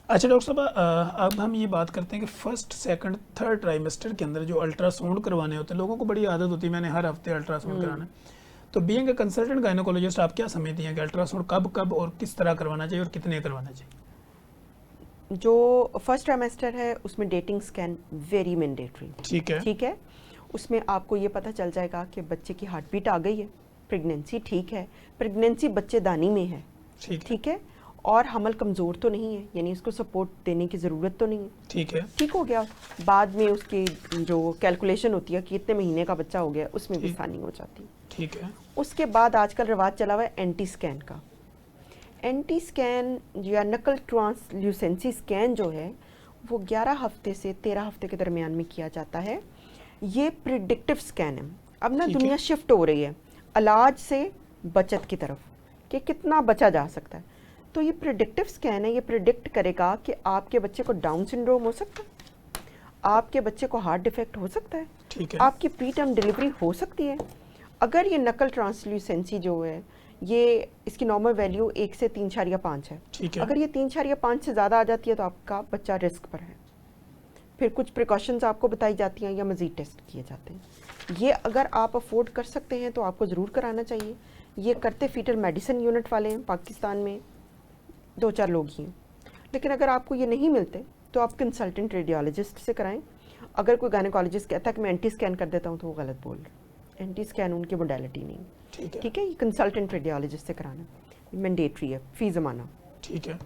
अच्छा डॉक्टर साहब, अब हम ये बात करते हैं कि फर्स्ट सेकंड थर्ड ट्राइमेस्टर के अंदर जो अल्ट्रासाउंड करवाने होते हैं, लोगों को बड़ी आदत होती है मैंने हर हफ्ते अल्ट्रासाउंड कराना है। तो बीइंग ए कंसल्टेंट गायनोकोलॉजिस्ट आप क्या समझती हैं कि अल्ट्रासाउंड कब कब और किस तरह करवाना चाहिए और कितने करवाना चाहिए? जो फर्स्ट ट्राइमेस्टर है उसमें डेटिंग स्कैन वेरी मैंडेटरी। ठीक है। ठीक है। उसमें आपको ये पता चल जाएगा कि बच्चे की हार्ट बीट आ गई है, प्रेगनेंसी ठीक है, प्रेगनेंसी बच्चेदानी में है, ठीक है। ठीक है, और हमल कमज़ोर तो नहीं है, यानी इसको सपोर्ट देने की ज़रूरत तो नहीं है। ठीक है। ठीक हो गया। बाद में उसकी जो कैलकुलेशन होती है कि कितने महीने का बच्चा हो गया उसमें भी ठीक। आसानी हो जाती है। ठीक है। उसके बाद आजकल रिवाज चला हुआ है एंटी स्कैन का। एंटी स्कैन या नकल ट्रांसल्यूसेंसी स्कैन जो है वो 11 हफ्ते से 13 हफ्ते के दरमियान में किया जाता है। ये प्रिडिक्टिव स्कैन है। अब ना ठीक है। दुनिया शिफ्ट हो रही है इलाज से बचत की तरफ कि कितना बचा जा सकता है। तो ये प्रिडिक्टिव स्कैन है, ये प्रिडिक्ट करेगा कि आपके बच्चे को डाउन सिंड्रोम हो सकता है, आपके बच्चे को हार्ट डिफेक्ट हो सकता है, ठीक है। आपकी प्री टर्म डिलीवरी हो सकती है। अगर ये नकल ट्रांसल्यूसेंसी जो है ये इसकी नॉर्मल वैल्यू 1 से 3.5 है, ठीक है। अगर ये 3.5 से ज़्यादा आ जाती है तो आपका बच्चा रिस्क पर है। फिर कुछ प्रिकॉशंस आपको बताई जाती हैं या मज़ीद टेस्ट किए जाते हैं। ये अगर आप अफोर्ड कर सकते हैं तो आपको ज़रूर कराना चाहिए। ये करते फीटल मेडिसिन यूनिट वाले हैं पाकिस्तान में 2-4 लोग ही हैं। लेकिन अगर आपको ये नहीं मिलते तो आप कंसल्टेंट रेडियोलॉजिस्ट से कराएं। अगर कोई गायनेकोलॉजिस्ट कहता है कि मैं एंटी स्कैन कर देता हूँ तो वो गलत बोल रहे हैं। एंटी स्कैन उनकी मोडेलिटी नहीं। ठीक है। ठीक है, ये कंसल्टेंट रेडियोलॉजिस्ट से कराना मैंडेटरी है, फ़ी ज़माना। ठीक है।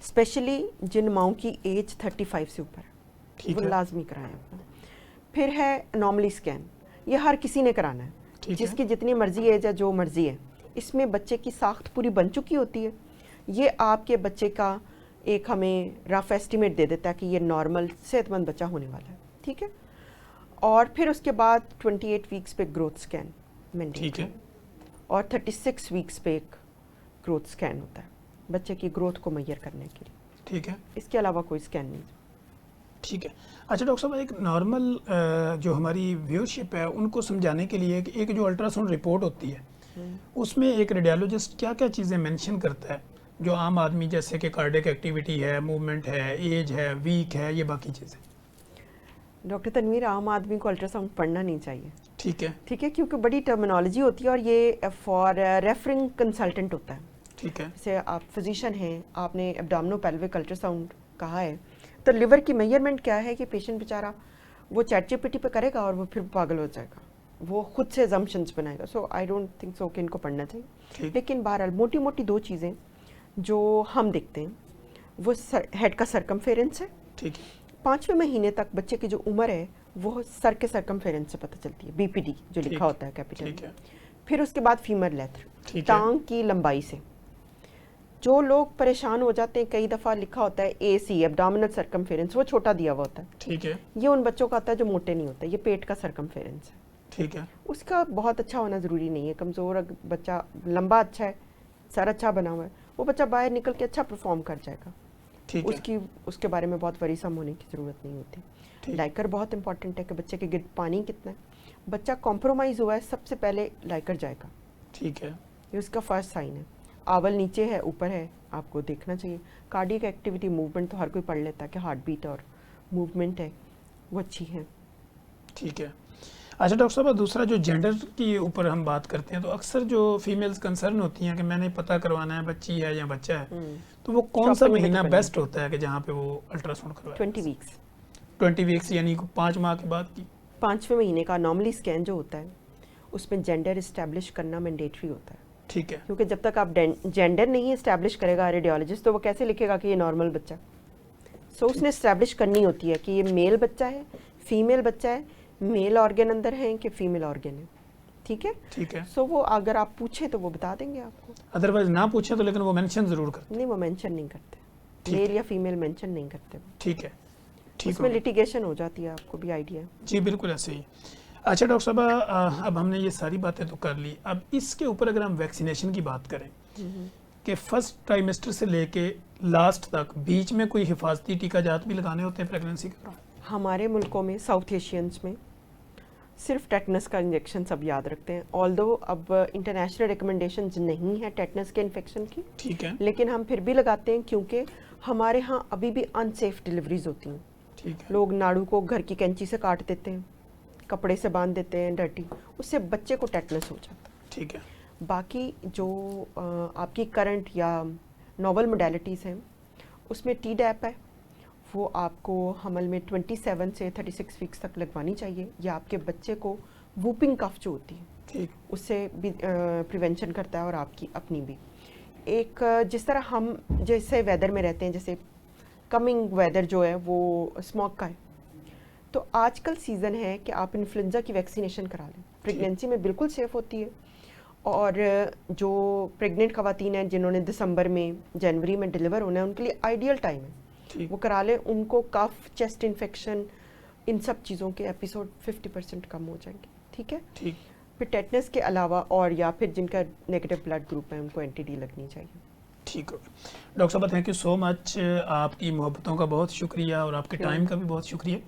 स्पेशली जिन माओं की एज 35 से ऊपर है ठीक वो है। लाजमी कराएं अपना। फिर है एनॉमली स्कैन, ये हर किसी ने कराना है, ठीक है। जिसकी जितनी मर्जी एज है, जो मर्जी है। इसमें बच्चे की साख्त पूरी बन चुकी होती है। ये आपके बच्चे का एक हमें रफ एस्टिमेट दे देता है कि ये नॉर्मल सेहतमंद बच्चा होने वाला है। ठीक है। और फिर उसके बाद 28 वीक्स पे ग्रोथ स्कैन मैंडेटरी, ठीक है। और 36 वीक्स पे एक ग्रोथ स्कैन होता है बच्चे की ग्रोथ को मैयर करने के लिए। ठीक है। इसके अलावा कोई स्कैन नहीं। ठीक है। अच्छा डॉक्टर साहब, एक नॉर्मल जो हमारी व्यूअरशिप है उनको समझाने के लिए कि एक जो अल्ट्रासाउंड रिपोर्ट होती है उसमें एक रेडियोलॉजिस्ट क्या क्या चीज़ें मेंशन करता है जो आम आदमी, जैसे कि कार्डियक एक्टिविटी है, मूवमेंट है, एज है, वीक है, ये बाकी चीज़ें? डॉक्टर तनवीर, आम आदमी को अल्ट्रासाउंड पढ़ना नहीं चाहिए। ठीक है। ठीक है, क्योंकि बड़ी टर्मिनोलॉजी होती है और ये फॉर रेफरिंग कंसल्टेंट होता है। ठीक है। जैसे आप फिजिशियन हैं, आपने एब्डोमिनोपेल्विक अल्ट्रासाउंड कहा है, तो लिवर की मेजरमेंट क्या है कि पेशेंट बेचारा वो चैट जीपीटी पे करेगा और वो फिर पागल हो जाएगा, वो खुद से अजम्पशंस बनाएगा। सो आई डोंट थिंक सो कि इनको पढ़ना चाहिए। लेकिन बहरहाल मोटी मोटी 2 चीज़ें जो हम देखते हैं वो हेड का सरकमफेरेंस है। ठीक है। 5वें महीने तक बच्चे की जो उम्र है वो सर के सरकमफेरेंस से पता चलती है, बीपीडी जो ठीक। लिखा होता है कैपिटल। ठीक है। फिर उसके बाद फीमर लेंथ, ठीक है। टांग की लंबाई से। जो लोग परेशान हो जाते हैं, कई दफ़ा लिखा होता है AC एब्डोमिनल सरकमफेरेंस, वो छोटा दिया हुआ होता है। ठीक है। ये उन बच्चों का आता है जो मोटे नहीं होते, ये पेट का सरकमफेरेंस है। ठीक है। उसका बहुत अच्छा होना ज़रूरी नहीं है। कमज़ोर बच्चा, लंबा अच्छा है, सर अच्छा बना हुआ है, वो बच्चा बाहर निकल के अच्छा परफॉर्म कर जाएगा। ठीक है। उसके बारे में बहुत वरीसम होने की ज़रूरत नहीं होती। ठीक। लाइकर बहुत इंपॉर्टेंट है कि बच्चे के गिर पानी कितना है। बच्चा कॉम्प्रोमाइज़ हुआ है, सबसे पहले लाइकर जाएगा, ठीक है। ये उसका फर्स्ट साइन है। आवल नीचे है ऊपर है, आपको देखना चाहिए। कार्डियक एक्टिविटी, मूवमेंट तो हर कोई पढ़ लेता है कि हार्ट बीट और मूवमेंट है वो अच्छी है। ठीक है। अच्छा डॉक्टर साहब, दूसरा जो जेंडर के ऊपर हम बात करते हैं तो अक्सर जो फीमेल्स कंसर्न होती हैं कि मैंने पता करवाना है बच्ची है या बच्चा है, तो वो कौन सा Properly महीना medical बेस्ट होता है कि जहाँ पे वो अल्ट्रासाउंड करवाए? 20 वीक्स, 20 वीक्स यानी 5 माह के बाद की? 5वें महीने का नॉर्मली स्कैन जो होता है उसमें जेंडर इस्टेब्लिश करना मैंडेटरी होता है। ठीक है। क्योंकि जब तक आप जेंडर नहीं इस्टेब्लिश करेगा रेडियोलॉजिस्ट, तो वो कैसे लिखेगा कि ये नॉर्मल बच्चा। सो उसने इस्टेब्लिश करनी होती है कि ये मेल बच्चा है, फीमेल बच्चा है, मेल ऑर्गन अंदर है कि फीमेल ऑर्गन है। ठीक है। ठीक है। सो वो अगर आप पूछे तो वो बता देंगे आपको। अदरवाइज ना पूछे तो लेकिन वो मेंशन जरूर करते नहीं, वो मेंशन नहीं करते, ठीक मेल है। या फीमेल मेंशन नहीं करते। ठीक है। ठीक उसमें है लिटिगेशन हो जाती है, आपको भी आइडिया है। जी, बिल्कुल ऐसे ही। अच्छा डॉक्टर साहब, अब हमने ये सारी बातें तो कर ली, अब इसके ऊपर अगर हम वैक्सीनेशन की बात करें कि फर्स्ट ट्राइमेस्टर से लेके लास्ट तक बीच में कोई हिफाजती टीका जात भी लगाने होते हैं प्रेगनेंसी के दौरान? हमारे मुल्कों में, साउथ एशियंस में सिर्फ टेटनस का इंजेक्शन सब याद रखते हैं। ऑल्दो अब इंटरनेशनल रिकमेंडेशंस नहीं है टेटनस के इन्फेक्शन की, ठीक है। लेकिन हम फिर भी लगाते हैं क्योंकि हमारे यहाँ अभी भी अनसेफ डिलीवरीज होती हैं। ठीक है। लोग नाड़ू को घर की कैंची से काट देते हैं, कपड़े से बांध देते हैं डर्टी, उससे बच्चे को टेटनस हो जाता है। ठीक है। बाकी जो आपकी करंट या नॉवल मोडेलिटीज़ हैं उसमें टी डैप है, वो आपको हमल में 27 से 36 वीक्स तक लगवानी चाहिए। या आपके बच्चे को वूपिंग कफ जो होती है ठीक। उससे भी प्रिवेंशन करता है और आपकी अपनी भी। एक जिस तरह हम जैसे वेदर में रहते हैं, जैसे कमिंग वेदर जो है वो स्मॉग का है, तो आजकल सीज़न है कि आप इन्फ्लुएंजा की वैक्सीनेशन करा लें। प्रेगनेंसी में बिल्कुल सेफ़ होती है। और जो प्रेग्नेंट ख़वातीन हैं जिन्होंने दिसंबर में जनवरी में डिलीवर होना है, उनके लिए आइडियल टाइम है, ठीक। वो करा लें। उनको कफ, चेस्ट इन्फेक्शन, इन सब चीज़ों के एपिसोड 50% कम हो जाएंगे। ठीक है। ठीक। फिर टेटनस के अलावा और या फिर जिनका नेगेटिव ब्लड ग्रुप है उनको एंटी-डी लगनी चाहिए। ठीक हो गया। डॉक्टर साहब, थैंक यू सो मच। आपकी मोहब्बतों का बहुत शुक्रिया और आपके टाइम का भी बहुत शुक्रिया।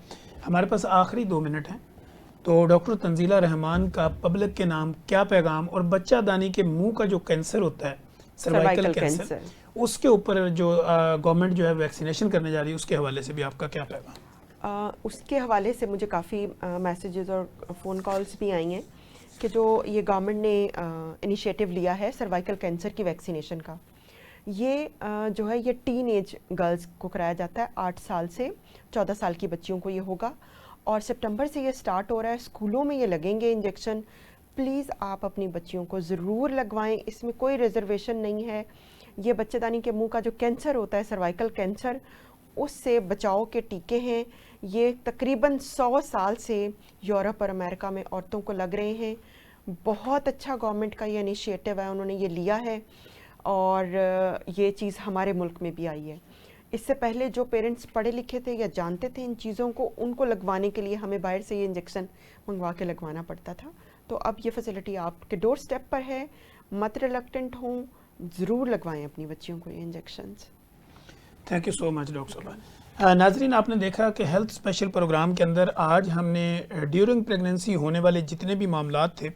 हमारे पास आखिरी 2 मिनट हैं, तो डॉक्टर तंजीला रहमान का पब्लिक के नाम क्या पैगाम, और बच्चा दानी के मुंह का जो कैंसर होता है, सर्वाइकल कैंसर, उसके ऊपर जो गवर्नमेंट जो है वैक्सीनेशन करने जा रही है, उसके हवाले से भी आपका क्या पैगाम? उसके हवाले से मुझे काफ़ी मैसेजेस और फ़ोन कॉल्स भी आई हैं कि जो ये गवर्नमेंट ने इनिशिएटिव लिया है सर्वाइकल कैंसर की वैक्सीनेशन का, ये जो है ये टीन एज गर्ल्स को कराया जाता है। 8 साल से 14 साल की बच्चियों को ये होगा और सितंबर से ये स्टार्ट हो रहा है। स्कूलों में ये लगेंगे इंजेक्शन। प्लीज़ आप अपनी बच्चियों को ज़रूर लगवाएं, इसमें कोई रिजर्वेशन नहीं है। ये बच्चेदानी के मुंह का जो कैंसर होता है, सर्वाइकल कैंसर, उससे बचाव के टीके हैं। ये तकरीबन 100 साल से यूरोप और अमेरिका में औरतों को लग रहे हैं। बहुत अच्छा गवर्नमेंट का ये इनिशिएटिव है, उन्होंने ये लिया है और ये चीज़ हमारे मुल्क में भी आई है। इससे पहले जो पेरेंट्स पढ़े लिखे थे या जानते थे इन चीज़ों को, उनको लगवाने के लिए हमें बाहर से ये इंजेक्शन मंगवा के लगवाना पड़ता था। तो अब ये फैसिलिटी आपके डोर स्टेप पर है। मत रिलक्टेंट हों, ज़रूर लगवाएं अपनी बच्चियों को ये injections. Thank you so much doctor साहब। नाजरीन, आपने देखा कि हेल्थ स्पेशल प्रोग्राम के अंदर आज हमने ड्यूरिंग प्रेगनेंसी होने वाले जितने भी मामलात थे,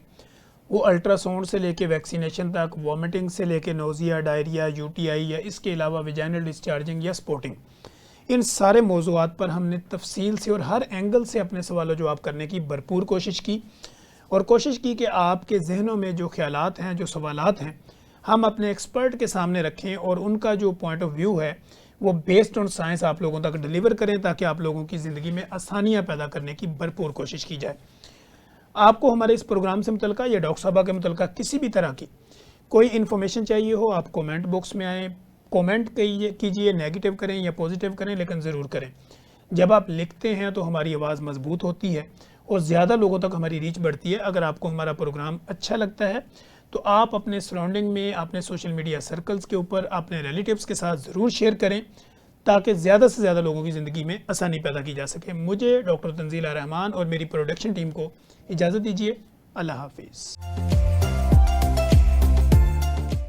वो अल्ट्रासाउंड से लेके वैक्सीनेशन तक, वॉमिटिंग से लेके नोज़िया, डायरिया, यूटीआई या इसके अलावा विजाइनल डिस्चार्जिंग या स्पॉटिंग, इन सारे मौज़ूआत पर हमने तफसील से और हर एंगल से अपने सवाल जवाब करने की भरपूर कोशिश की और कोशिश की कि आपके जहनों में जो ख्यालात हैं, जो सवालात हैं, हम अपने एक्सपर्ट के सामने रखें और उनका जो पॉइंट ऑफ व्यू है वो बेस्ड ऑन साइंस आप लोगों तक डिलीवर करें, ताकि आप लोगों की ज़िंदगी में आसानियाँ पैदा करने की भरपूर कोशिश की जाए। आपको हमारे इस प्रोग्राम से मुतल्लिका या डॉक्टर साहबा के मुतल्लिका किसी भी तरह की कोई इन्फॉर्मेशन चाहिए हो, आप कमेंट बॉक्स में आएँ, कमेंट कीजिए, नेगेटिव करें या पॉजिटिव करें, लेकिन ज़रूर करें। जब आप लिखते हैं तो हमारी आवाज़ मजबूत होती है और ज़्यादा लोगों तक हमारी रीच बढ़ती है। अगर आपको हमारा प्रोग्राम अच्छा लगता है तो आप अपने सराउंडिंग में, अपने सोशल मीडिया सर्कल्स के ऊपर, अपने रिलेटिव्स के साथ ज़रूर शेयर करें, ताकि ज़्यादा से ज़्यादा लोगों की ज़िंदगी में आसानी पैदा की जा सके। मुझे डॉक्टर तंजीला रहमान और मेरी प्रोडक्शन टीम को इजाज़त दीजिए। अल्लाह हाफिज़।